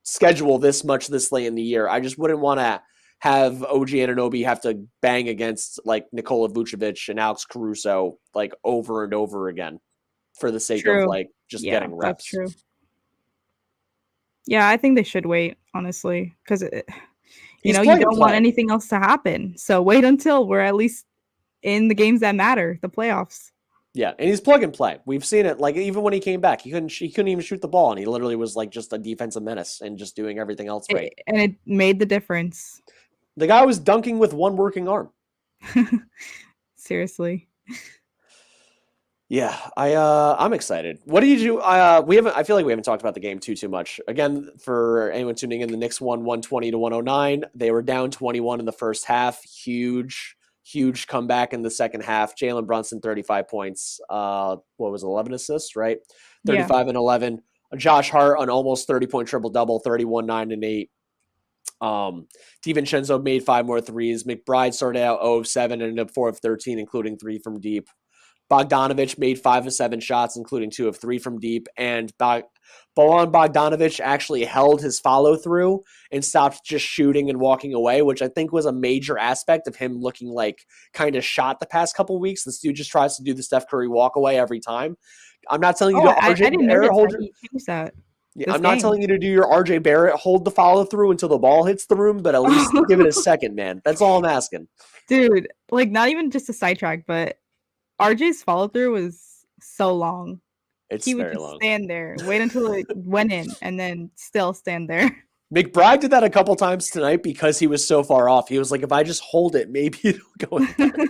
S2: schedule this much this late in the year, I just wouldn't want to have OG Anunoby have to bang against like Nikola Vucevic and Alex Caruso like over and over again for the sake of
S1: true.
S2: like just
S1: Yeah,
S2: getting
S1: that's
S2: reps.
S1: true. Yeah, I think they should wait, honestly, because
S2: He's
S1: you
S2: plug and
S1: don't want
S2: play.
S1: anything else to happen. So wait until we're at least in the games that matter, the playoffs.
S2: Yeah, and he's plug and play. We've seen it. Like even when he came back, he couldn't even shoot the ball, and he literally was like just a defensive menace and just doing everything else right.
S1: And it made the difference.
S2: The guy was dunking with one working arm.
S1: Seriously.
S2: Yeah, I'm excited. What do you do? We haven't. I feel like we haven't talked about the game too much. Again, for anyone tuning in, the Knicks won 120 to 109. They were down 21 in the first half. Huge comeback in the second half. Jalen Brunson 35 points. What was it, 11 assists? Right,
S1: Yeah.
S2: 35 and 11. Josh Hart an almost 30-point triple double, 31, 9 and 8. DiVincenzo made 5 more threes. McBride started out 0 of 7 and ended up 4 of 13, including 3 from deep. Bogdanovich made 5 of 7 shots, including 2 of 3 from deep. And Bojan Bogdanovich actually held his follow through and stopped just shooting and walking away, which I think was a major aspect of him looking like kind of shot the past couple weeks. This dude just tries to do the Steph Curry walk away every time. I'm not telling you
S1: Oh,
S2: to
S1: I
S2: RJ
S1: didn't
S2: Barrett
S1: notice
S2: hold
S1: that
S2: your.
S1: he changed that
S2: Yeah,
S1: this
S2: I'm not
S1: game.
S2: telling you to do your RJ Barrett hold the follow through until the ball hits the room, but at least give it a second, man. That's all I'm asking.
S1: Dude, like not even just a sidetrack, but RJ's follow through was so long.
S2: It's
S1: He would
S2: very
S1: just
S2: long.
S1: stand there, wait until it went in, and then still stand there.
S2: McBride did that a couple times tonight because he was so far off. He was like, if I just hold it, maybe it'll go in better.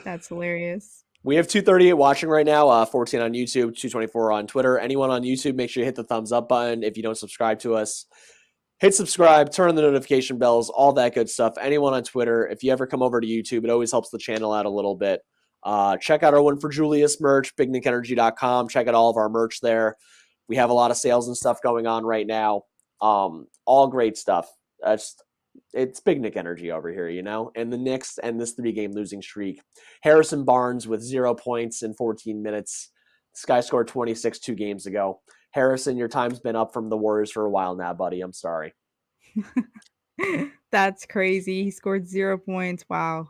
S1: That's hilarious.
S2: We have 238 watching right now, 14 on YouTube, 224 on Twitter. Anyone on YouTube, make sure you hit the thumbs up button if you don't subscribe to us. Hit subscribe, turn on the notification bells, all that good stuff. Anyone on Twitter, if you ever come over to YouTube, it always helps the channel out a little bit. Check out our One for Julius merch, bignickenergy.com. Check out all of our merch there. We have a lot of sales and stuff going on right now. All great stuff. It's Big Nick energy over here, and the Knicks and this 3-game losing streak. Harrison Barnes with 0 points in 14 minutes. This guy scored 26 2 games ago. Harrison, your time's been up from the Warriors for a while now, buddy. I'm sorry.
S1: That's crazy. He scored 0 points. Wow.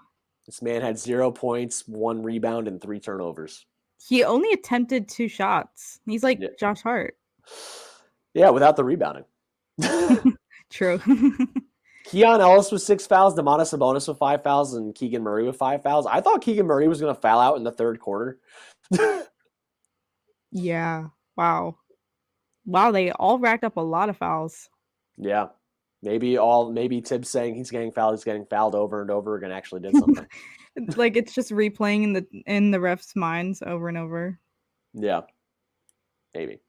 S2: This man had 0 points, 1 rebound, and 3 turnovers.
S1: He only attempted 2 shots. He's like
S2: Yeah,
S1: Josh Hart.
S2: yeah, without the rebounding.
S1: True.
S2: Keon Ellis with 6 fouls, Domantas Sabonis with 5 fouls, and Keegan Murray with 5 fouls. I thought Keegan Murray was going to foul out in the third quarter.
S1: Yeah. Wow. Wow, they all racked up a lot of fouls.
S2: Yeah. Maybe Tibbs saying he's getting fouled over and over again actually did something.
S1: Like it's just replaying in the refs' minds over and over.
S2: Yeah, maybe.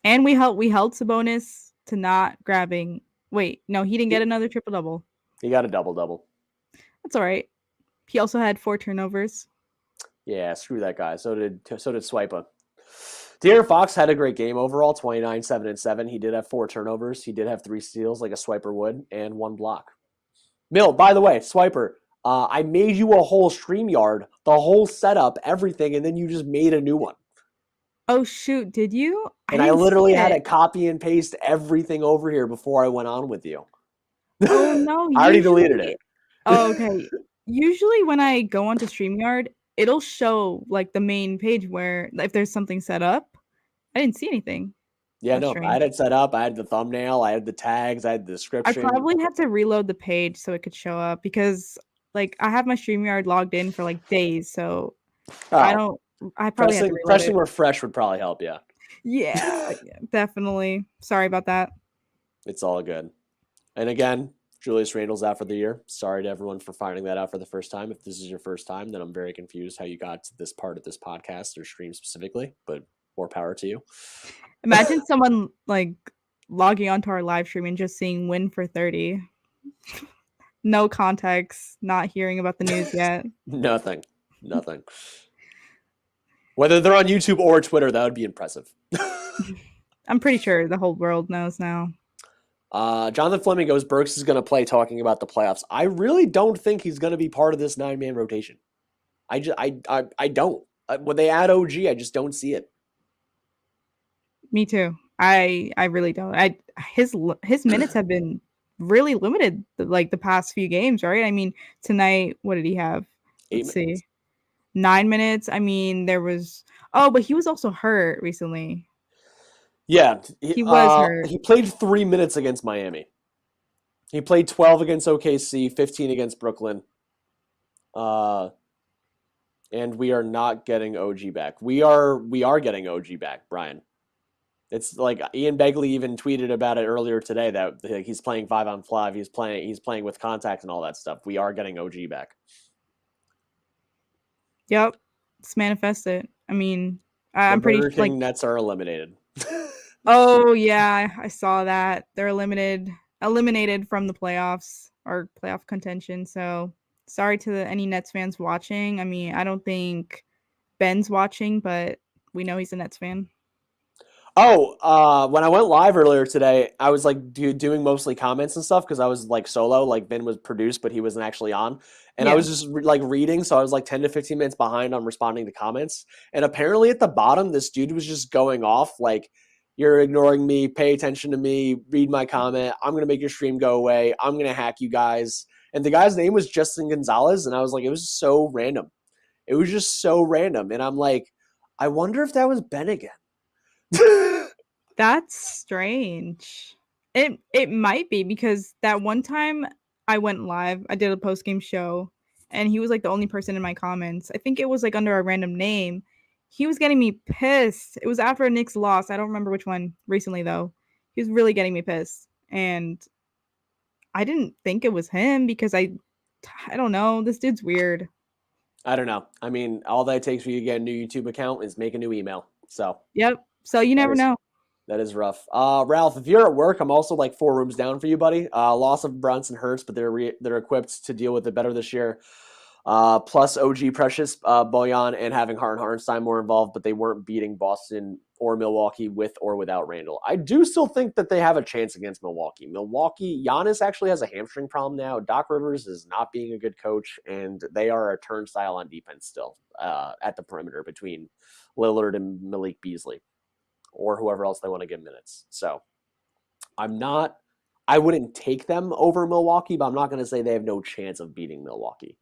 S1: And we held Sabonis to not grabbing. Wait, no, he didn't get
S2: He,
S1: another triple double.
S2: he got a double.
S1: That's all right. He also had 4 turnovers.
S2: Yeah, screw that guy. So did Swipa. De'Aaron Fox had a great game overall, 29, 7, and 7. He did have 4 turnovers. He did have 3 steals like a swiper would, and 1 block. Mill, by the way, Swiper, I made you a whole StreamYard, the whole setup, everything, and then you just made a new one.
S1: Oh shoot, did you?
S2: And I
S1: didn't
S2: literally
S1: see
S2: had to
S1: it.
S2: copy and paste everything over here before I went on with you.
S1: Oh no,
S2: I already deleted
S1: usually.
S2: it.
S1: Oh, okay. Usually when I go onto StreamYard, it'll show like the main page where if there's something set up. I didn't see anything.
S2: Yeah,
S1: That's
S2: no, I
S1: strange.
S2: had it set up. I had the thumbnail, I had the tags, I had the
S1: I
S2: description.
S1: probably had to reload the page so it could show up because like I have my StreamYard logged in for like days, so I
S2: Oh,
S1: don't I probably had to reload
S2: pressing
S1: it.
S2: refresh would probably help you.
S1: Yeah, definitely. Sorry about that.
S2: It's all good. And again, Julius Randle's out for the year. Sorry to everyone for finding that out for the first time. If this is your first time, then I'm very confused how you got to this part of this podcast or stream specifically, but more power to you.
S1: Imagine someone like logging onto our live stream and just seeing win for 30. No context, not hearing about the news yet.
S2: Nothing. Whether they're on YouTube or Twitter, that would be impressive.
S1: I'm pretty sure the whole world knows now.
S2: Jonathan Fleming goes, Burks is going to play talking about the playoffs. I really don't think he's going to be part of this 9-man rotation. I don't. When they add OG, I just don't see it.
S1: Me too. I really don't. His minutes have been really limited like the past few games, right? I mean, tonight what did he have?
S2: 8
S1: Let's
S2: minutes.
S1: see. 9 minutes. I mean, there was but he was also hurt recently.
S2: Yeah,
S1: He was hurt.
S2: he played 3 minutes against Miami. He played 12 against OKC, 15 against Brooklyn. And we are not getting OG back. We are getting OG back, Brian. It's like Ian Begley even tweeted about it earlier today that he's playing 5-on-5. He's playing with contact and all that stuff. We are getting OG back.
S1: Yep. It's manifested. I mean,
S2: The
S1: I'm
S2: Burger
S1: pretty like
S2: King Nets are eliminated.
S1: oh yeah, I saw that. They're eliminated from the playoffs or playoff contention. So sorry to any Nets fans watching. I mean, I don't think Ben's watching, but we know he's a Nets fan.
S2: Oh, when I went live earlier today, I was like doing mostly comments and stuff because I was like solo. Like Ben was produced, but he wasn't actually on, and I
S1: Yeah.
S2: was just like reading. So I was like 10 to 15 minutes behind on responding to comments. And apparently at the bottom, this dude was just going off like, "You're ignoring me. Pay attention to me. Read my comment. I'm gonna make your stream go away. I'm gonna hack you guys." And the guy's name was Justin Gonzalez, and I was like, it was so random. It was just so random, and I'm like, I wonder if that was Ben again.
S1: That's strange. It might be because that one time I went live, I did a post game show, and he was like the only person in my comments. I think it was like under a random name. He was getting me pissed. It was after a Knicks loss. I don't remember which one recently though. He was really getting me pissed, and I didn't think it was him because I don't know. This dude's weird.
S2: I don't know. I mean, all that takes for you to get a new YouTube account is make a new email. So
S1: Yep. So you
S2: that
S1: never
S2: is
S1: know.
S2: that is rough. Ralph, if you're at work, I'm also like 4 rooms down for you, buddy. Loss of Brunson hurts, but they're equipped to deal with it better this year. Plus OG Precious, Boyan, and having Hart and Hartenstein more involved, but they weren't beating Boston or Milwaukee with or without Randall. I do still think that they have a chance against Milwaukee. Giannis actually has a hamstring problem now. Doc Rivers is not being a good coach, and they are a turnstile on defense still at the perimeter between Lillard and Malik Beasley or whoever else they want to give minutes. So I wouldn't take them over Milwaukee, but I'm not going to say they have no chance of beating Milwaukee.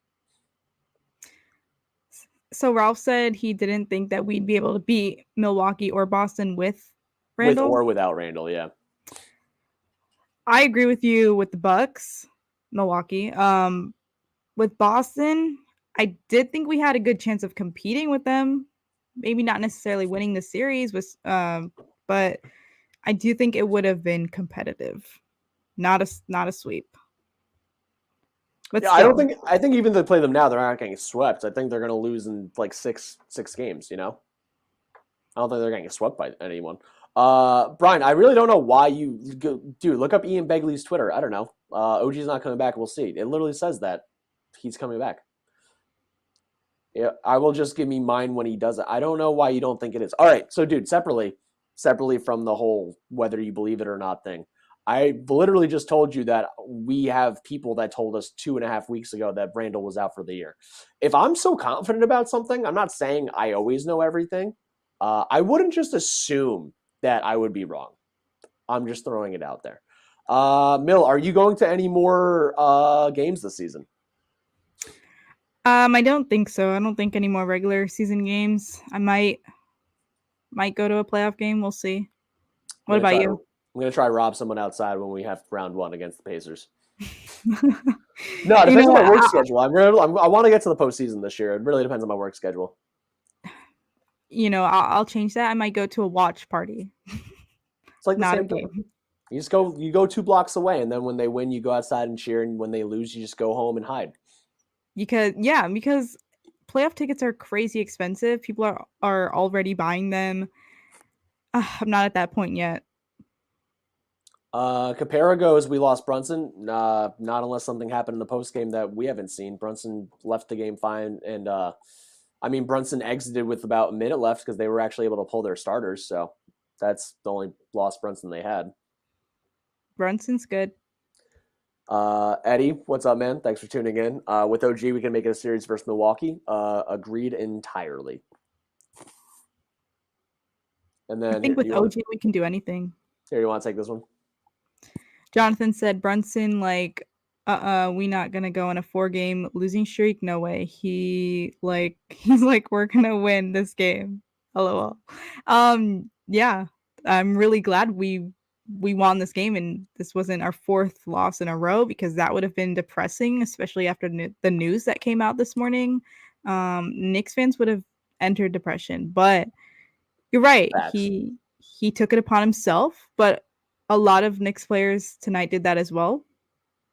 S1: So Ralph said he didn't think that we'd be able to beat Milwaukee or Boston with Randall.
S2: With or without Randall, yeah.
S1: I agree with you with the Bucks, Milwaukee. With Boston, I did think we had a good chance of competing with them. Maybe not necessarily winning the series, but I do think it would have been competitive. not a sweep. But
S2: Yeah,
S1: still,
S2: I think even if they play them now, they're not getting swept. I think they're going to lose in like six games. You know, I don't think they're getting swept by anyone. Brian, I really don't know why dude. Look up Ian Begley's Twitter. I don't know. OG's not coming back. We'll see. It literally says that he's coming back. Yeah, I will just give me mine when he does it. I don't know why you don't think it is. All right, so dude, separately from the whole whether you believe it or not thing, I literally just told you that we have people that told us 2.5 weeks ago that Randall was out for the year. If I'm so confident about something, I'm not saying I always know everything. I wouldn't just assume that I would be wrong. I'm just throwing it out there. Mill, are you going to any more games this season?
S1: I don't think so. I don't think any more regular season games. I might go to a playoff game. We'll see. What about you?
S2: I'm gonna try to rob someone outside when we have round one against the Pacers. No, it depends on my work schedule. I want to get to the postseason this year. It really depends on my work schedule.
S1: I'll change that. I might go to a watch party.
S2: It's like the same thing. You go 2 blocks away, and then when they win, you go outside and cheer, and when they lose, you just go home and hide.
S1: Because playoff tickets are crazy expensive. People are already buying them. I'm not at that point yet.
S2: Capera goes, we lost Brunson. Not unless something happened in the post game that we haven't seen. Brunson left the game fine, and Brunson exited with about a minute left because they were actually able to pull their starters. So that's the only lost Brunson they had.
S1: Brunson's good.
S2: Eddie, what's up, man? Thanks for tuning in. With OG, we can make it a series versus Milwaukee. Agreed entirely. And then
S1: I think with OG, we can do anything.
S2: Here, you want to take this one?
S1: Jonathan said Brunson, like, we not gonna go on a 4-game losing streak. No way. He's like, we're gonna win this game. LOL. Yeah, I'm really glad we won this game and this wasn't our 4th loss in a row, because that would have been depressing, especially after the news that came out this morning. Knicks fans would have entered depression, but you're right.
S2: Facts.
S1: He took it upon himself, but a lot of Knicks players tonight did that as well.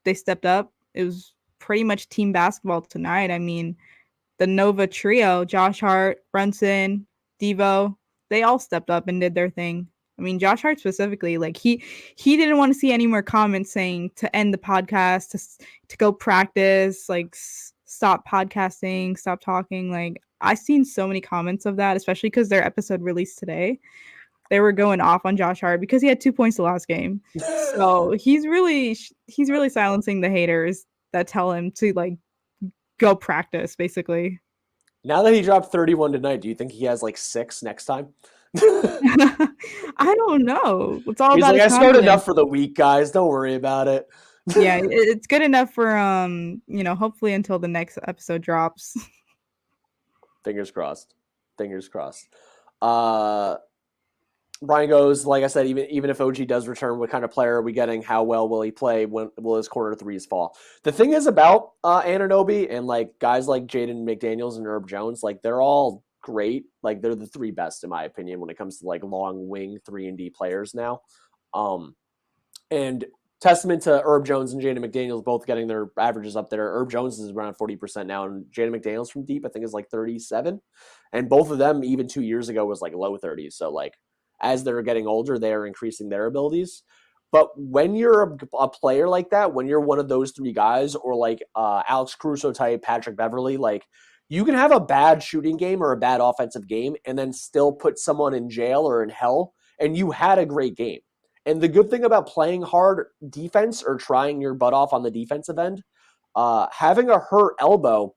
S1: They stepped up. It was pretty much team basketball tonight. I mean, the Nova trio, Josh Hart, Brunson, Devo, they all stepped up and did their thing. I mean, Josh Hart specifically, like he didn't want to see any more comments saying to end the podcast, to go practice, like stop podcasting, stop talking. Like, I've seen so many comments of that, especially because their episode released today. They were going off on Josh Hart because he had 2 points the last game. So he's really silencing the haters that tell him to like go practice, basically.
S2: Now that he dropped 31 tonight, do you think he has like 6 next time?
S1: I don't know. It's all
S2: He's
S1: about
S2: like, I scored enough for the week, guys. Don't worry about it.
S1: Yeah, it's good enough for hopefully until the next episode drops.
S2: Fingers crossed. Brian goes, like I said, even if OG does return, what kind of player are we getting? How well will he play? When will his corner threes fall? The thing is about Anunoby and like guys like Jaden McDaniels and Herb Jones, like they're all great. Like they're the 3 best in my opinion when it comes to like long wing 3-and-D players now. And testament to Herb Jones and Jaden McDaniels both getting their averages up there. Herb Jones is around 40% now, and Jaden McDaniels from deep I think is like 37. And both of them even 2 years ago was like low 30s. So like as they're getting older, they are increasing their abilities. But when you're a player like that, when you're one of those 3 guys, or like Alex Caruso type, Patrick Beverley, like you can have a bad shooting game or a bad offensive game and then still put someone in jail or in hell, and you had a great game. And the good thing about playing hard defense or trying your butt off on the defensive end, having a hurt elbow,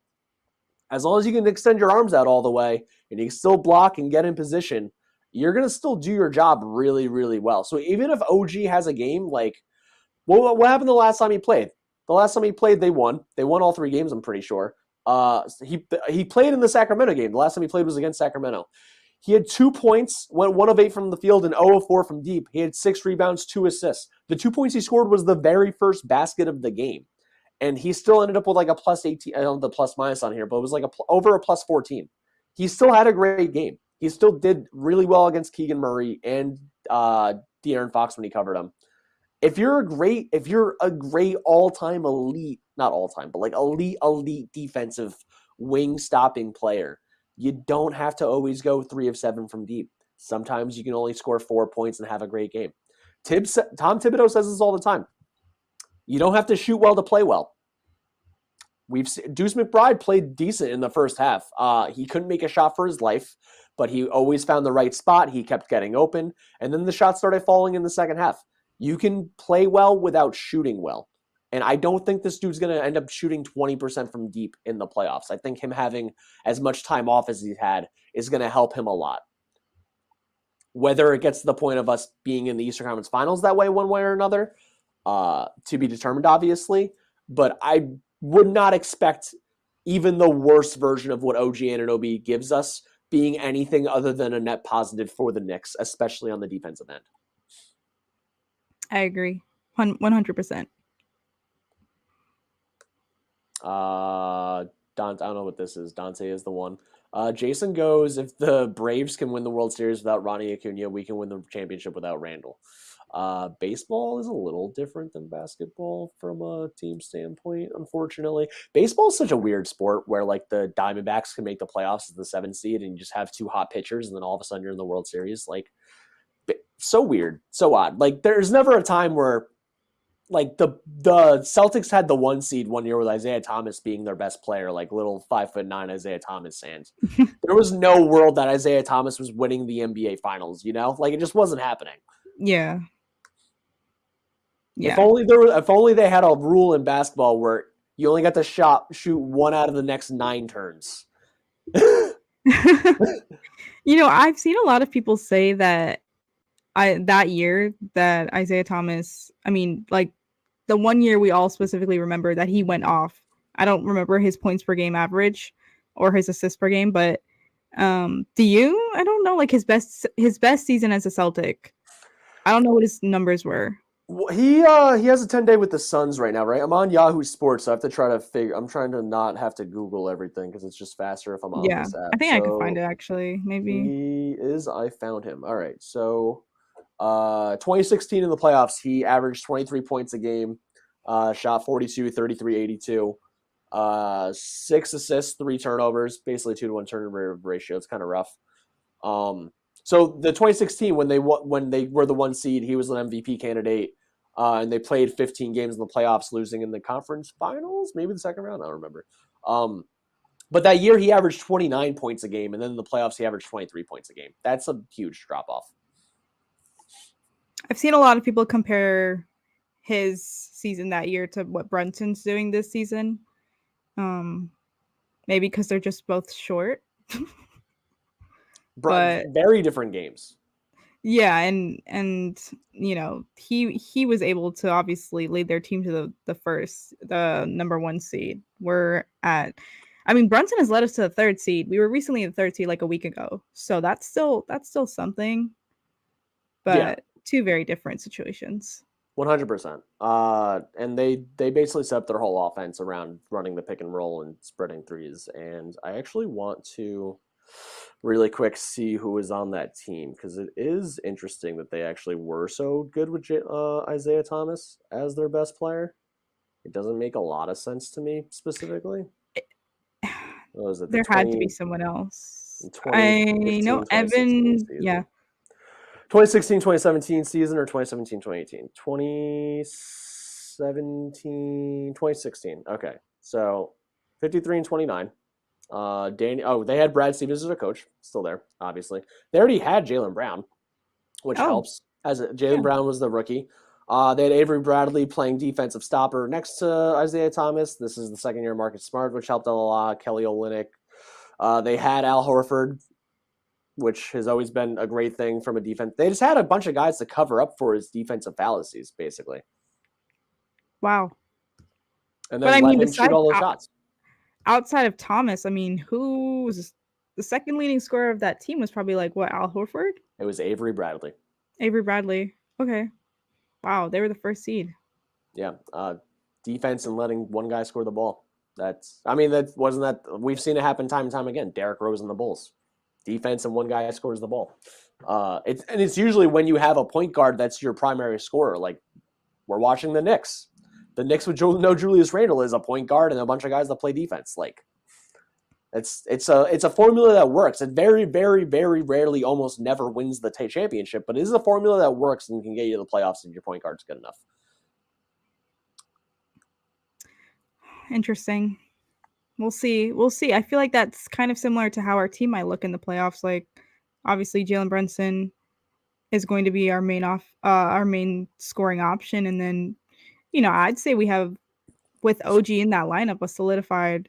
S2: as long as you can extend your arms out all the way and you can still block and get in position, you're going to still do your job really, really well. So even if OG has a game, like, what happened the last time he played? The last time he played, they won. They won all 3 games, I'm pretty sure. He played in the Sacramento game. The last time he played was against Sacramento. He had 2 points, went 1 of 8 from the field and 0 of 4 from deep. He had 6 rebounds, 2 assists. The 2 points he scored was the very first basket of the game. And he still ended up with like a plus 18. I don't know the plus minus on here, but it was like over a plus 14. He still had a great game. He still did really well against Keegan Murray and De'Aaron Fox when he covered him. if you're a great all-time elite, not all-time, but like elite defensive wing stopping player, you don't have to always go 3 of 7 from deep. Sometimes you can only score 4 points and have a great game. Tom Thibodeau says this all the time. You don't have to shoot well to play well. Deuce McBride played decent in the first half. He couldn't make a shot for his life, but he always found the right spot. He kept getting open, and then the shots started falling in the second half. You can play well without shooting well. And I don't think this dude's going to end up shooting 20% from deep in the playoffs. I think him having as much time off as he's had is going to help him a lot. Whether it gets to the point of us being in the Eastern Conference Finals that way, one way or another, to be determined, obviously. But I would not expect even the worst version of what OG Anunoby gives us being anything other than a net positive for the Knicks, especially on the defensive end.
S1: I agree. 100%.
S2: I don't know what this is. Dante is the one. Jason goes, if the Braves can win the World Series without Ronnie Acuna, we can win the championship without Randall. Baseball is a little different than basketball from a team standpoint, unfortunately. Baseball is such a weird sport where like the Diamondbacks can make the playoffs as the 7th seed and you just have 2 hot pitchers and then all of a sudden you're in the World Series. Like, so weird, so odd. Like, there's never a time where like the Celtics had the 1 seed one year with Isaiah Thomas being their best player, like little 5'9" Isaiah Thomas, and there was no world that Isaiah Thomas was winning the NBA Finals. You know, like it just wasn't happening.
S1: Yeah.
S2: If only they had a rule in basketball where you only got to shoot 1 out of the next 9 turns.
S1: I've seen a lot of people say that that year that Isaiah Thomas, like the one year we all specifically remember that he went off. I don't remember his points per game average or his assists per game, but do you? I don't know, like his best season as a Celtic. I don't know what his numbers were.
S2: Well, he has a 10-day with the Suns right now, right? I'm on Yahoo Sports, so I have to try to figure. I'm trying to not have to Google everything because it's just faster if I'm on this app.
S1: I think I could find it actually. Maybe
S2: I found him. All right, so 2016 in the playoffs, he averaged 23 points a game, shot 42, 33, 82, 6 assists, 3 turnovers, basically 2-to-1 turnover ratio. It's kind of rough. So the 2016 when they were the 1 seed, he was an MVP candidate, and they played 15 games in the playoffs, losing in the conference finals, maybe the second round. I don't remember. But that year he averaged 29 points a game, and then in the playoffs he averaged 23 points a game. That's a huge drop off.
S1: I've seen a lot of people compare his season that year to what Brunson's doing this season. Maybe because they're just both short.
S2: But very different games.
S1: Yeah, and he was able to obviously lead their team to the number 1 seed. Brunson has led us to the 3rd seed. We were recently in the 3rd seed like a week ago, so that's still something. But yeah. 2 very different situations.
S2: 100%. And they basically set up their whole offense around running the pick and roll and spreading threes. And I actually want to really quick see who was on that team because it is interesting that they actually were so good with Isaiah Thomas as their best player. It doesn't make a lot of sense to me specifically. What was it?
S1: There had to be someone else. I know Evan. Yeah.
S2: 2016-2017 season or 2017-2018? 2016. Okay. So 53 and 29. They had Brad Stevens as a coach, still there, obviously. They already had Jalen Brown, which helps. Jalen Brown was the rookie. They had Avery Bradley playing defensive stopper next to Isaiah Thomas. This is the second year Marcus Smart, which helped out a lot. Kelly Olynyk. They had Al Horford, which has always been a great thing from a defense. They just had a bunch of guys to cover up for his defensive fallacies, basically.
S1: Wow.
S2: And then let him shoot all those shots.
S1: Outside of Thomas, who was the second leading scorer of that team? Was probably like what, Al Horford?
S2: It was Avery Bradley.
S1: Okay. Wow, they were the 1st seed.
S2: Yeah. Defense and letting one guy score the ball. We've seen it happen time and time again. Derrick Rose and the Bulls. Defense and one guy scores the ball. It's usually when you have a point guard that's your primary scorer. Like we're watching the Knicks. The Knicks with no Julius Randle is a point guard and a bunch of guys that play defense. Like it's a formula that works. It very, very, very rarely, almost never wins the championship, but it is a formula that works and can get you to the playoffs if your point guard's good enough.
S1: Interesting. We'll see. We'll see. I feel like that's kind of similar to how our team might look in the playoffs. Like, obviously, Jalen Brunson is going to be our main scoring option, and then, I'd say we have, with OG in that lineup, a solidified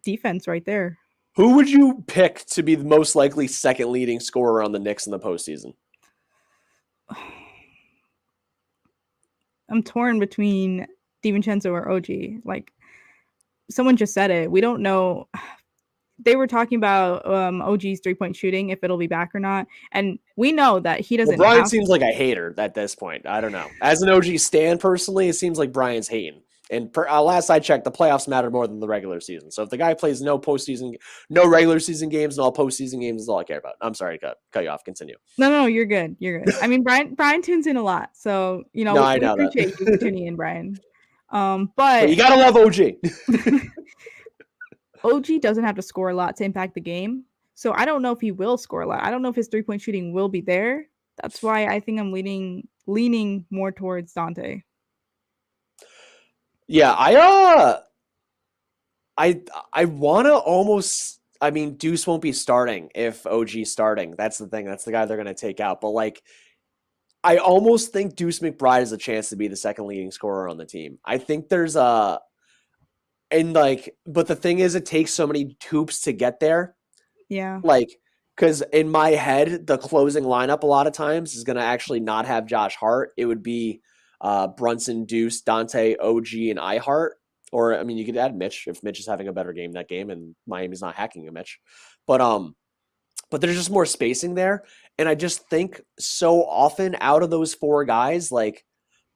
S1: defense right there.
S2: Who would you pick to be the most likely second leading scorer on the Knicks in the postseason?
S1: I'm torn between DiVincenzo or OG. Like, someone just said it. We don't know. They were talking about OG's 3-point shooting, if it'll be back or not. And we know that he doesn't
S2: Brian seems like a hater at this point. I don't know. As an OG stan, personally, it seems like Brian's hating. And last I checked, the playoffs matter more than the regular season. So if the guy plays no regular season games, and all postseason games is all I care about. I'm sorry to cut you off. Continue.
S1: No, you're good. You're good. I mean, Brian tunes in a lot. So, we appreciate you tuning in, Brian. But
S2: you got to love OG.
S1: OG doesn't have to score a lot to impact the game. So I don't know if he will score a lot. I don't know if his 3-point shooting will be there. That's why I think I'm leaning more towards Dante.
S2: Yeah, I want to almost. I mean, Deuce won't be starting if OG's starting. That's the thing. That's the guy they're going to take out. But like, I almost think Deuce McBride has a chance to be the second leading scorer on the team. I think there's but the thing is, it takes so many hoops to get there.
S1: Yeah.
S2: Like, because in my head, the closing lineup a lot of times is going to actually not have Josh Hart. It would be Brunson, Deuce, Dante, OG, and Hart. Or, I mean, you could add Mitch if Mitch is having a better game that game and Miami's not hacking a Mitch. But there's just more spacing there. And I just think so often out of those four guys, like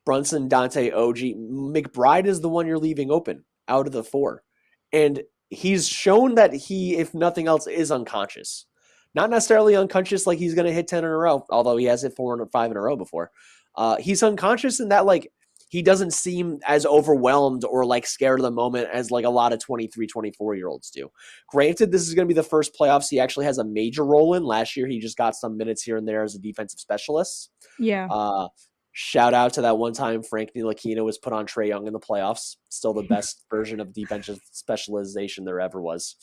S2: Brunson, Dante, OG, McBride is the one you're leaving open out of the four. And he's shown that he, if nothing else, is unconscious. Not necessarily unconscious like he's going to hit 10 in a row, although he has hit 4 or 5 in a row before. He's unconscious in that, like, he doesn't seem as overwhelmed or like scared of the moment as like a lot of 23, 24-year-olds do. Granted, this is going to be the first playoffs he actually has a major role in. Last year, he just got some minutes here and there as a defensive specialist.
S1: Yeah.
S2: Shout out to that one time Frank Ntilikina was put on Trae Young in the playoffs. Still the best version of defensive specialization there ever was.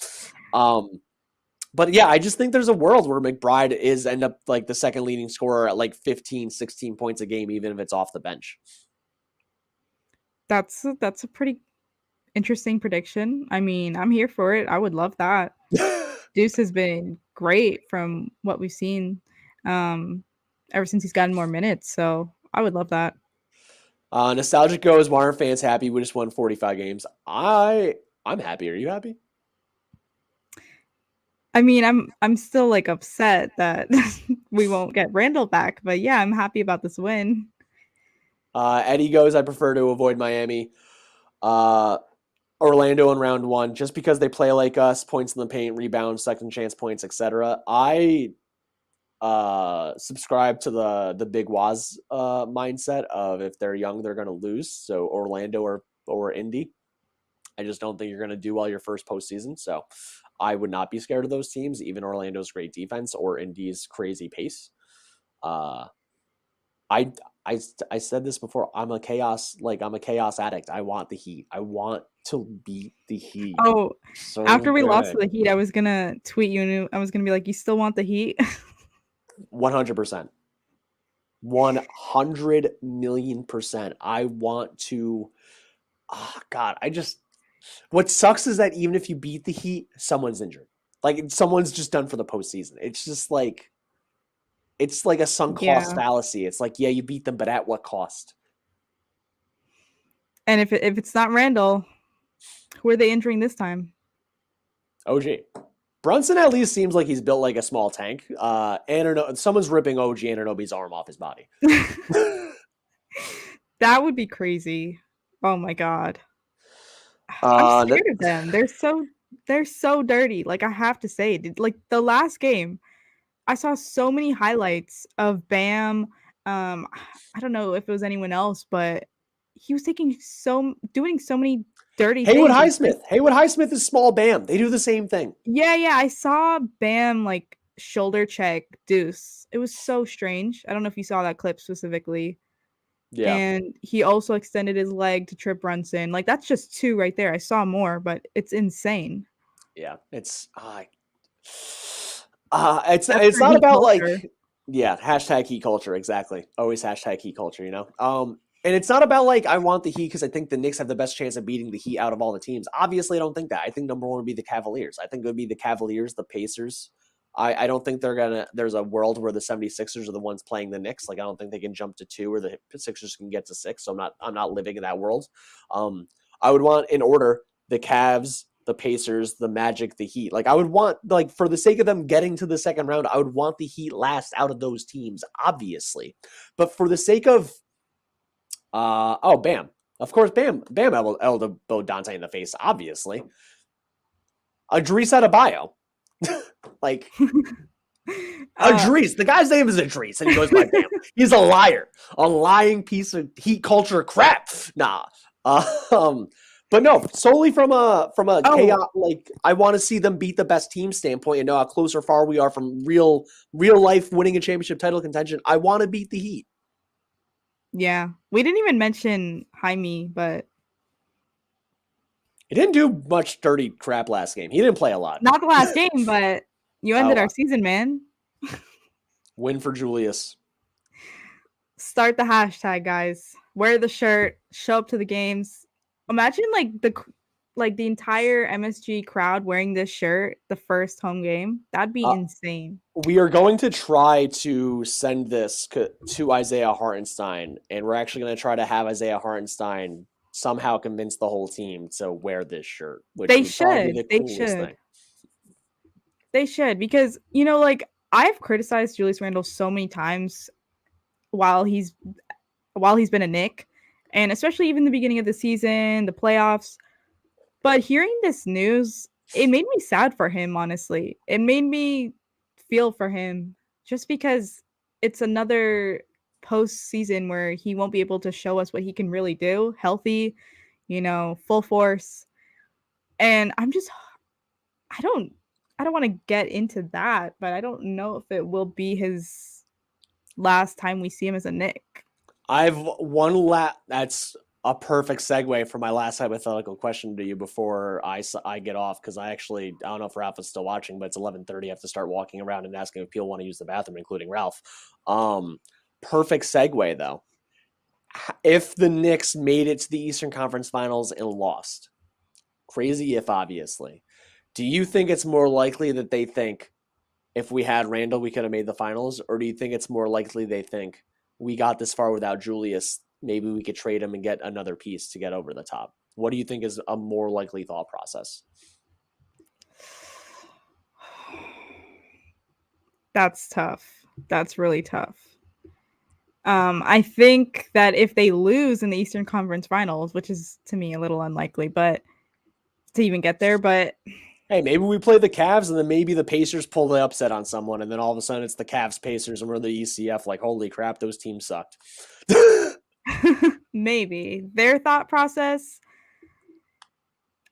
S2: But yeah, I just think there's a world where McBride end up like the second leading scorer at like 15, 16 points a game, even if it's off the bench.
S1: That's a pretty interesting prediction. I mean, I'm here for it. I would love that. Deuce has been great from what we've seen ever since he's gotten more minutes. So I would love that.
S2: Nostalgic goes, why aren't fans happy? We just won 45 games. I'm happy. Are you happy?
S1: I mean, I'm still like upset that we won't get Randall back, but yeah, I'm happy about this win.
S2: Eddie goes, I prefer to avoid Miami. Orlando in round 1, just because they play like us, points in the paint, rebounds, second chance points, etc. I subscribe to the Big Waz mindset of if they're young, they're going to lose. So Orlando or Indy. I just don't think you're going to do well your first postseason. So I would not be scared of those teams, even Orlando's great defense or Indy's crazy pace. I said this before. I'm a chaos addict. I want the Heat. I want to beat the Heat.
S1: Oh, so after we lost to the Heat, I was gonna tweet you and I was gonna be like, "You still want the Heat?"
S2: 100%. 100 million%. I want to. Oh God, what sucks is that even if you beat the Heat, someone's injured. Like someone's just done for the postseason. It's just like. It's like a sunk cost fallacy. It's like, yeah, you beat them, but at what cost?
S1: And if it's not Randall, who are they injuring this time?
S2: OG. Brunson at least seems like he's built like a small tank. Someone's ripping OG Anunoby's arm off his body.
S1: That would be crazy. Oh my God. I'm scared of them. They're so dirty. Like I have to say, like the last game, I saw so many highlights of Bam Um, I don't know if it was anyone else, but he was doing so many dirty
S2: Haywood
S1: things. And
S2: Highsmith. Haywood Highsmith is small Bam. They do the same thing.
S1: yeah, I saw Bam like shoulder check Deuce. It was so strange. I don't know if you saw that clip specifically.
S2: Yeah.
S1: And he also extended his leg to trip Brunson. Like that's just two right there. I saw more, but it's insane.
S2: Yeah.
S1: That's
S2: It's
S1: for
S2: not
S1: heat
S2: about
S1: culture.
S2: like, yeah, hashtag heat culture. Exactly. Always hashtag heat culture, you know? And it's not about like I want the Heat because I think the Knicks have the best chance of beating the Heat out of all the teams. Obviously, I don't think that. I think number one would be the Cavaliers. I think it would be the Cavaliers, the Pacers. I don't think there's a world where the 76ers are the ones playing the Knicks. Like I don't think they can jump to 2 or the Sixers can get to 6. So I'm not living in that world. I would want in order the Cavs, the Pacers, the Magic, the Heat. Like I would want, like, for the sake of them getting to the second round, I would want the Heat last out of those teams, obviously. But for the sake of Bam. Of course, Bam elbowed Dante in the face, obviously. Idris Adebayo. Like, Idris. The guy's name is Idris, and he goes by Bam. He's a liar. A lying piece of heat culture crap. Nah. But no, solely from a
S1: Oh,
S2: chaos, like I want to see them beat the best team standpoint and know how close or far we are from real life winning a championship title contention. I want to beat the Heat.
S1: yeah. We didn't even mention Jaime, but
S2: He didn't do much dirty crap last game. He didn't play a lot.
S1: not the last game, but you ended
S2: Oh,
S1: our season, man.
S2: win for Julius.
S1: Start the hashtag, guys. Wear the shirt, show up to the games. Imagine the entire MSG crowd wearing this shirt the first home game. That'd be
S2: Uh,
S1: insane.
S2: we are going to try to send this to Isaiah Hartenstein, and we're actually going to try to have Isaiah Hartenstein somehow convince the whole team to wear this shirt, which
S1: They
S2: would probably be
S1: should.
S2: the
S1: They
S2: coolest
S1: should.
S2: thing.
S1: They should because like I've criticized Julius Randle so many times while he's been a Knick, and especially even the beginning of the season, the playoffs. But hearing this news, it made me sad for him, honestly. It made me feel for him just because it's another postseason where he won't be able to show us what he can really do, healthy, full force. And I don't I don't want to get into that, but I don't know if it will be his last time we see him as a Knick.
S2: I've That's a perfect segue for my last hypothetical question to you before I get off, because I don't know if Ralph is still watching, but it's 11:30. I have to start walking around and asking if people want to use the bathroom, including Ralph. Perfect segue though. If the Knicks made it to the Eastern Conference Finals and lost, crazy if obviously, do you think it's more likely that they think if we had Randall, we could have made the finals? Or do you think it's more likely they think we got this far without Julius, maybe we could trade him and get another piece to get over the top? What do you think is a more likely thought process?
S1: That's tough. That's really tough. I think that if they lose in the Eastern Conference Finals, which is to me a little unlikely, but to even get there, but
S2: Hey, maybe we play the Cavs and then maybe the Pacers pull the upset on someone, and then all of a sudden it's the Cavs Pacers and we're the ECF. Like, holy crap, those teams sucked.
S1: maybe their thought process,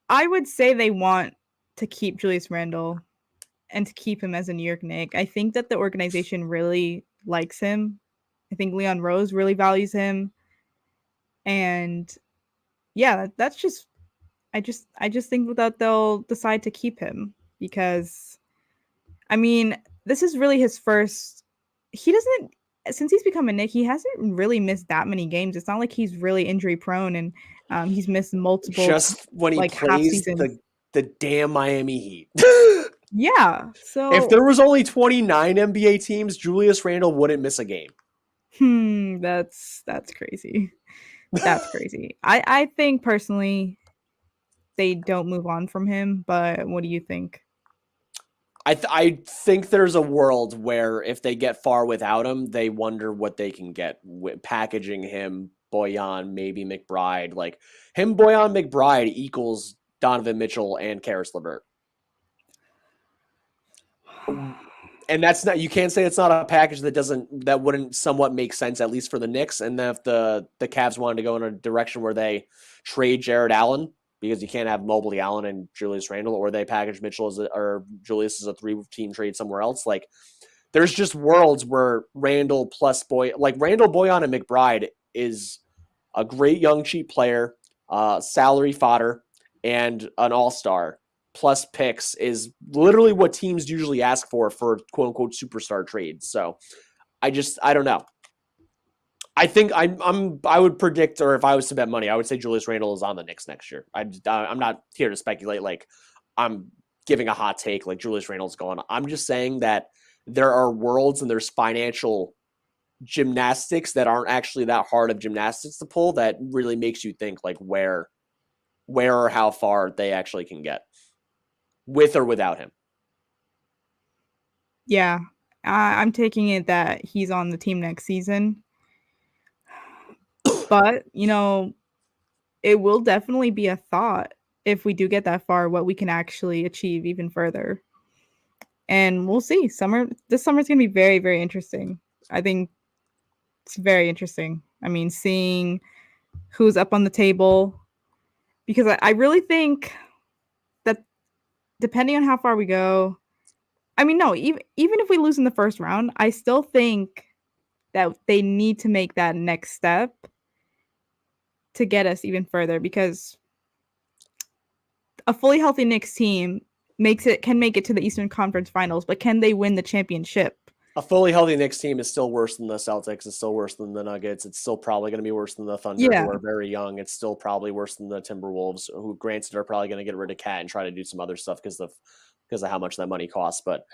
S1: I would say they want to keep Julius Randle and to keep him as a New York Knick. I think that the organization really likes him. I think Leon Rose really values him. And yeah, that's just I just think that they'll decide to keep him because I mean, this is really his first. He doesn't since he's become a Knick, he hasn't really missed that many games. It's not like he's really injury prone and he's missed multiple
S2: Just when he
S1: like half
S2: plays
S1: seasons.
S2: the damn Miami Heat.
S1: Yeah.
S2: If
S1: So
S2: there was only 29 NBA teams, Julius Randle wouldn't miss a game.
S1: that's crazy. That's crazy. I think personally they don't move on from him, but what do you think?
S2: I think there's a world where if they get far without him, they wonder what they can get with packaging him, Boyan, maybe McBride. Like him, Boyan, McBride equals Donovan Mitchell and Karis LeVert. And that's not, you can't say it's not a package that wouldn't somewhat make sense, at least for the Knicks. And then if the Cavs wanted to go in a direction where they trade Jared Allen, because you can't have Mobley, Allen, and Julius Randle, or they package Mitchell or Julius as a 3-team trade somewhere else. Like, there's just worlds where Randle plus Randle, Boyan, and McBride is a great young cheap player, salary fodder, and an all-star plus picks is literally what teams usually ask for quote unquote superstar trades. So I don't know. I think I would predict, or if I was to bet money, I would say Julius Randle is on the Knicks next year. I'm not here to speculate like I'm giving a hot take like Julius Randle's going. I'm just saying that there are worlds and there's financial gymnastics that aren't actually that hard of gymnastics to pull that really makes you think like where or how far they actually can get with or without him.
S1: Yeah, I'm taking it that he's on the team next season. But, it will definitely be a thought if we do get that far, what we can actually achieve even further. And we'll see. This summer is going to be very, very interesting. I think it's very interesting. I mean, seeing who's up on the table, because I really think that depending on how far we go, I mean, no, even if we lose in the first round, I still think that they need to make that next step to get us even further, because a fully healthy Knicks team can make it to the Eastern Conference Finals, but can they win the championship?
S2: A fully healthy Knicks team is still worse than the Celtics. It's still worse than the Nuggets. It's still probably going to be worse than the Thunder, who are very young. It's still probably worse than the Timberwolves, who, granted, are probably going to get rid of Cat and try to do some other stuff because of how much that money costs. But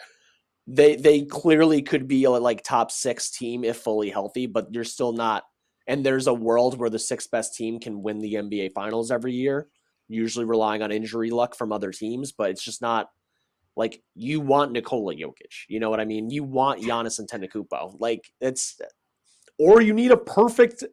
S2: they clearly could be a like top 6 team if fully healthy, but you're still not. And there's a world where the 6th best team can win the NBA Finals every year, usually relying on injury luck from other teams, but it's just not. Like, you want Nikola Jokic, you know what I mean? You want Giannis Antetokounmpo. Like, or you need a perfect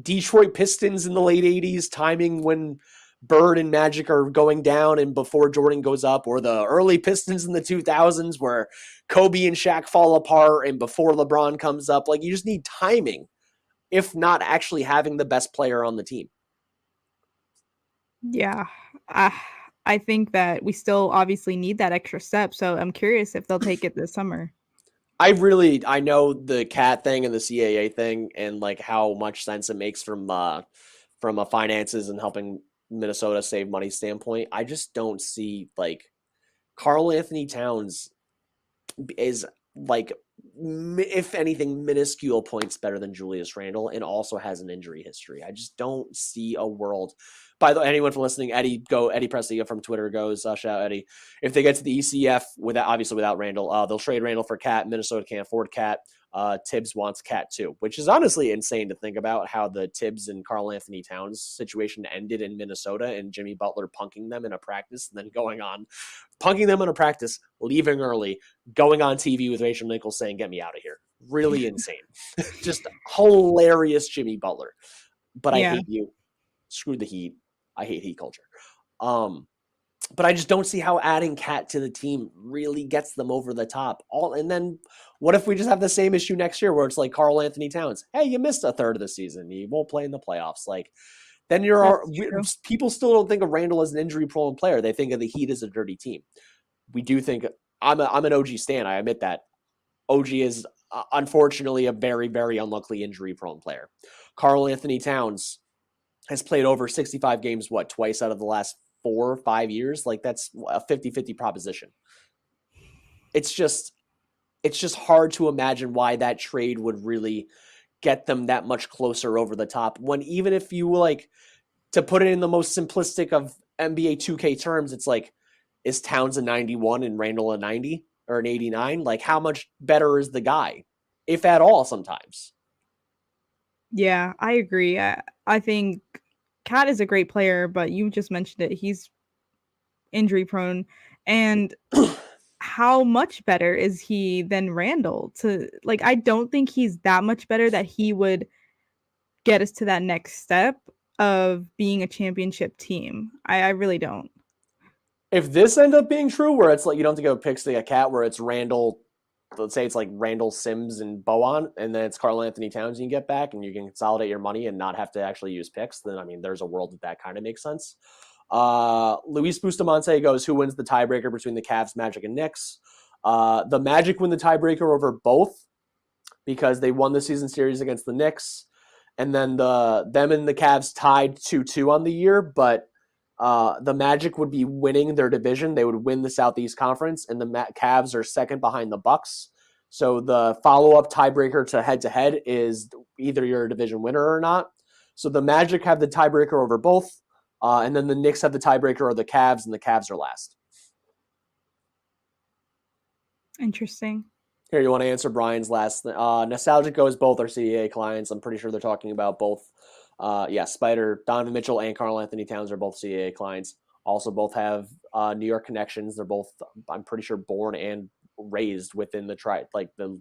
S2: Detroit Pistons in the late 80s timing when Bird and Magic are going down and before Jordan goes up, or the early Pistons in the 2000s where Kobe and Shaq fall apart and before LeBron comes up. Like, you just need timing, if not actually having the best player on the team.
S1: Yeah. I think that we still obviously need that extra step. So I'm curious if they'll take it this summer.
S2: I know the cat thing and the CAA thing and like how much sense it makes from a finances and helping Minnesota save money standpoint. I just don't see like Karl Anthony Towns is like, if anything, minuscule points better than Julius Randle and also has an injury history. I just don't see a world. By the way, anyone for listening, Eddie Presley from Twitter goes, shout out Eddie. If they get to the ECF without Randle, they'll trade Randle for Cat. Minnesota can't afford Cat. Tibbs wants Cat too, which is honestly insane to think about how the Tibbs and Karl Anthony Towns situation ended in Minnesota and Jimmy Butler punking them in a practice and then punking them in a practice, leaving early, going on TV with Rachel Nichols saying, "Get me out of here." Really insane. Just hilarious Jimmy Butler. But I hate you. Screw the Heat. I hate Heat culture. But I just don't see how adding Cat to the team really gets them over the top. And then what if we just have the same issue next year where it's like Karl Anthony Towns? Hey, you missed a third of the season. You won't play in the playoffs. Like, then people still don't think of Randle as an injury-prone player. They think of the Heat as a dirty team. We do think I'm an OG stan. I admit that. OG is unfortunately a very, very unlucky injury-prone player. Karl Anthony Towns has played over 65 games, twice out of the last 4 or 5 years? Like, that's a 50-50 proposition. It's just hard to imagine why that trade would really get them that much closer over the top, when even if you like to put it in the most simplistic of NBA 2K terms, it's like, is Towns a 91 and Randle a 90 or an 89? Like, how much better is the guy, if at all, sometimes?
S1: Yeah, I agree. I think Cat is a great player, but you just mentioned it. He's injury prone. And how much better is he than Randle? I don't think he's that much better that he would get us to that next step of being a championship team. I really don't.
S2: If this ends up being true, where it's like you don't have to go picks to a Cat, where it's Randle let's say it's like Randall Sims and Bowen, and then it's Karl Anthony Towns you can get back, and you can consolidate your money and not have to actually use picks, then I mean, there's a world that kind of makes sense. Luis Bustamante goes, who wins the tiebreaker between the Cavs, Magic, and Knicks? The Magic win the tiebreaker over both because they won the season series against the Knicks, and then them and the Cavs tied 2-2 on the year, but the Magic would be winning their division. They would win the Southeast Conference, and the Cavs are second behind the Bucks. So the follow-up tiebreaker to head-to-head is either you're a division winner or not. So the Magic have the tiebreaker over both, and then the Knicks have the tiebreaker over the Cavs, and the Cavs are last.
S1: Interesting.
S2: Here, you want to answer Brian's last? Nostalgic goes, both are CEA clients. I'm pretty sure they're talking about both. Spider, Donovan Mitchell, and Karl Anthony Towns are both CAA clients. Also, both have New York connections. They're both, I'm pretty sure, born and raised within the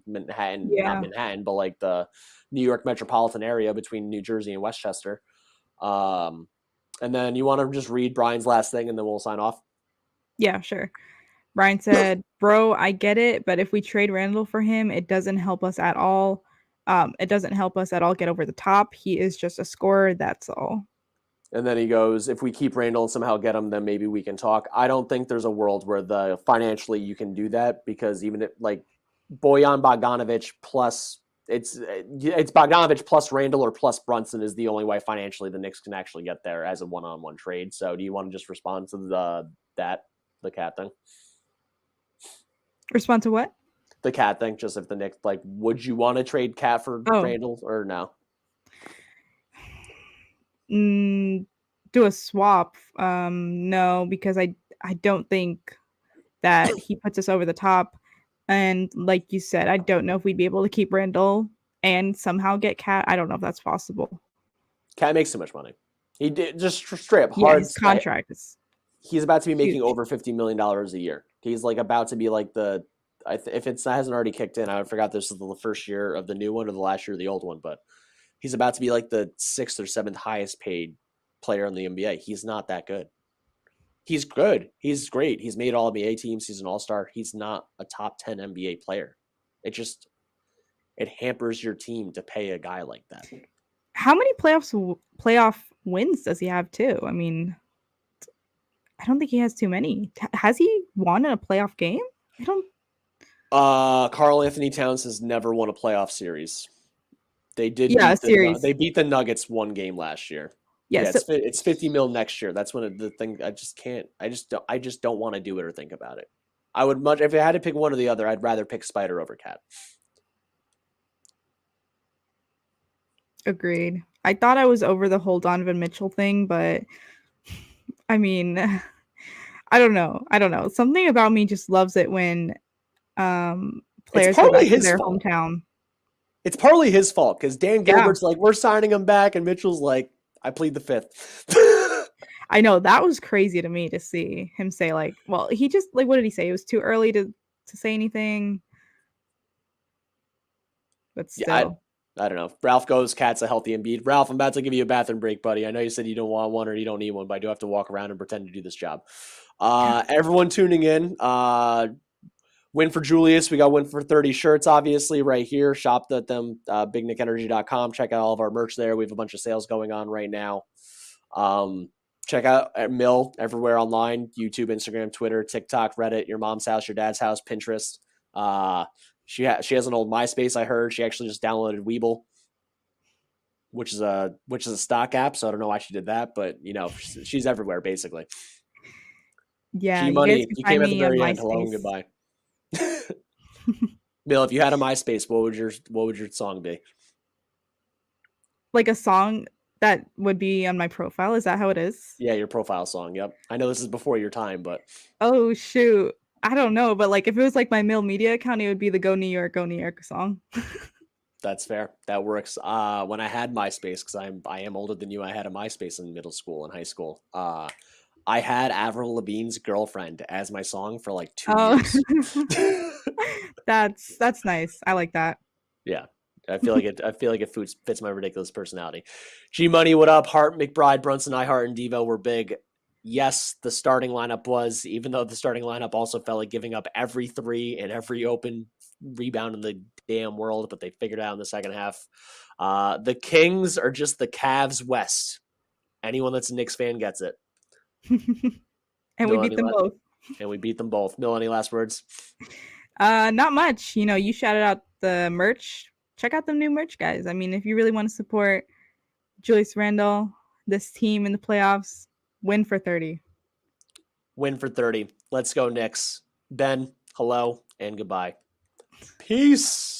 S2: Manhattan, not Manhattan, but like the New York metropolitan area between New Jersey and Westchester. And then you want to just read Brian's last thing, and then we'll sign off.
S1: Yeah, sure. Brian said, "Bro, I get it, but if we trade Randall for him, it doesn't help us at all. It doesn't help us at all get over the top. He is just a scorer. That's all."
S2: And then he goes, if we keep Randall and somehow get him, then maybe we can talk. I don't think there's a world where financially you can do that, because even if like Bojan Bogdanovic plus it's Bogdanovic plus Randall or plus Brunson is the only way financially the Knicks can actually get there as a one-on-one trade. So do you want to just respond to the cat thing?
S1: Respond to what?
S2: The cat thing. Just if the Knicks, like, would you want to trade Cat for Randall or no?
S1: Do a swap. No, because I don't think that he puts us over the top. And like you said, I don't know if we'd be able to keep Randall and somehow get Cat. I don't know if that's possible.
S2: Cat makes too much money. He did just straight up hard.
S1: Yeah, his contract is.
S2: He's about to be making over $50 million a year. He's like about to be like if it hasn't already kicked in, I forgot this is the first year of the new one or the last year of the old one, but he's about to be like the 6th or 7th highest paid player in the NBA. He's not that good. He's good. He's great. He's made all NBA teams. He's an all-star. He's not a top 10 NBA player. It hampers your team to pay a guy like that.
S1: How many playoff wins does he have too? I mean, I don't think he has too many. Has he won in a playoff game? I don't.
S2: Karl Anthony Towns has never won a playoff series. They did.
S1: Yeah, series.
S2: They beat the Nuggets one game last year.
S1: Yeah,
S2: it's $50 million next year. That's when the thing. I just can't. I just don't want to do it or think about it. I would much if I had to pick one or the other. I'd rather pick Spider over Cat.
S1: Agreed. I thought I was over the whole Donovan Mitchell thing, but I mean, I don't know. Something about me just loves it when players go back to their hometown.
S2: It's partly his fault because Dan Gilbert's like, we're signing him back, and Mitchell's like, I plead the fifth.
S1: I know, that was crazy to me to see him say like, well, he just like, what did he say? It was too early to say anything. But still.
S2: Yeah, I don't know. Ralph goes, Cat's a healthy Embiid. Ralph, I'm about to give you a bathroom break, buddy. I know you said you don't want one or you don't need one, but I do have to walk around and pretend to do this job. Everyone tuning in, win for Julius. We got win for 30 shirts, obviously, right here. Shop at them, bignickenergy.com. Check out all of our merch there. We have a bunch of sales going on right now. Check out Mill everywhere online, YouTube, Instagram, Twitter, TikTok, Reddit, your mom's house, your dad's house, Pinterest. She has an old MySpace, I heard. She actually just downloaded Weeble, which is a stock app, so I don't know why she did that, but you know, she's everywhere basically.
S1: Yeah,
S2: G-Money, you came at the very end. Hello and goodbye. Bill, if you had a MySpace, what would your song be?
S1: Like a song that would be on my profile? Is that how it is?
S2: Yeah, your profile song. Yep. I know this is before your time, but
S1: oh shoot, I don't know. But like, if it was like my Mill Media account, it would be the Go New York song.
S2: That's fair. That works. When I had MySpace, because I am older than you, I had a MySpace in middle school and high school. I had Avril Lavigne's "Girlfriend" as my song for like 2 years.
S1: That's nice. I like that.
S2: Yeah, I feel like it fits my ridiculous personality. G Money, what up? Hart, McBride, Brunson, Hart, and Devo were big. Yes, the starting lineup was, even though the starting lineup also felt like giving up every three and every open rebound in the damn world, but they figured it out in the second half. The Kings are just the Cavs West. Anyone that's a Knicks fan gets it.
S1: And we beat them both.
S2: And we beat them both. Mill, any last words?
S1: Not much. You shouted out the merch. Check out the new merch, guys. I mean, if you really want to support Julius Randle, this team in the playoffs, win for 30.
S2: Win for 30. Let's go, Knicks. Ben, hello and goodbye. Peace.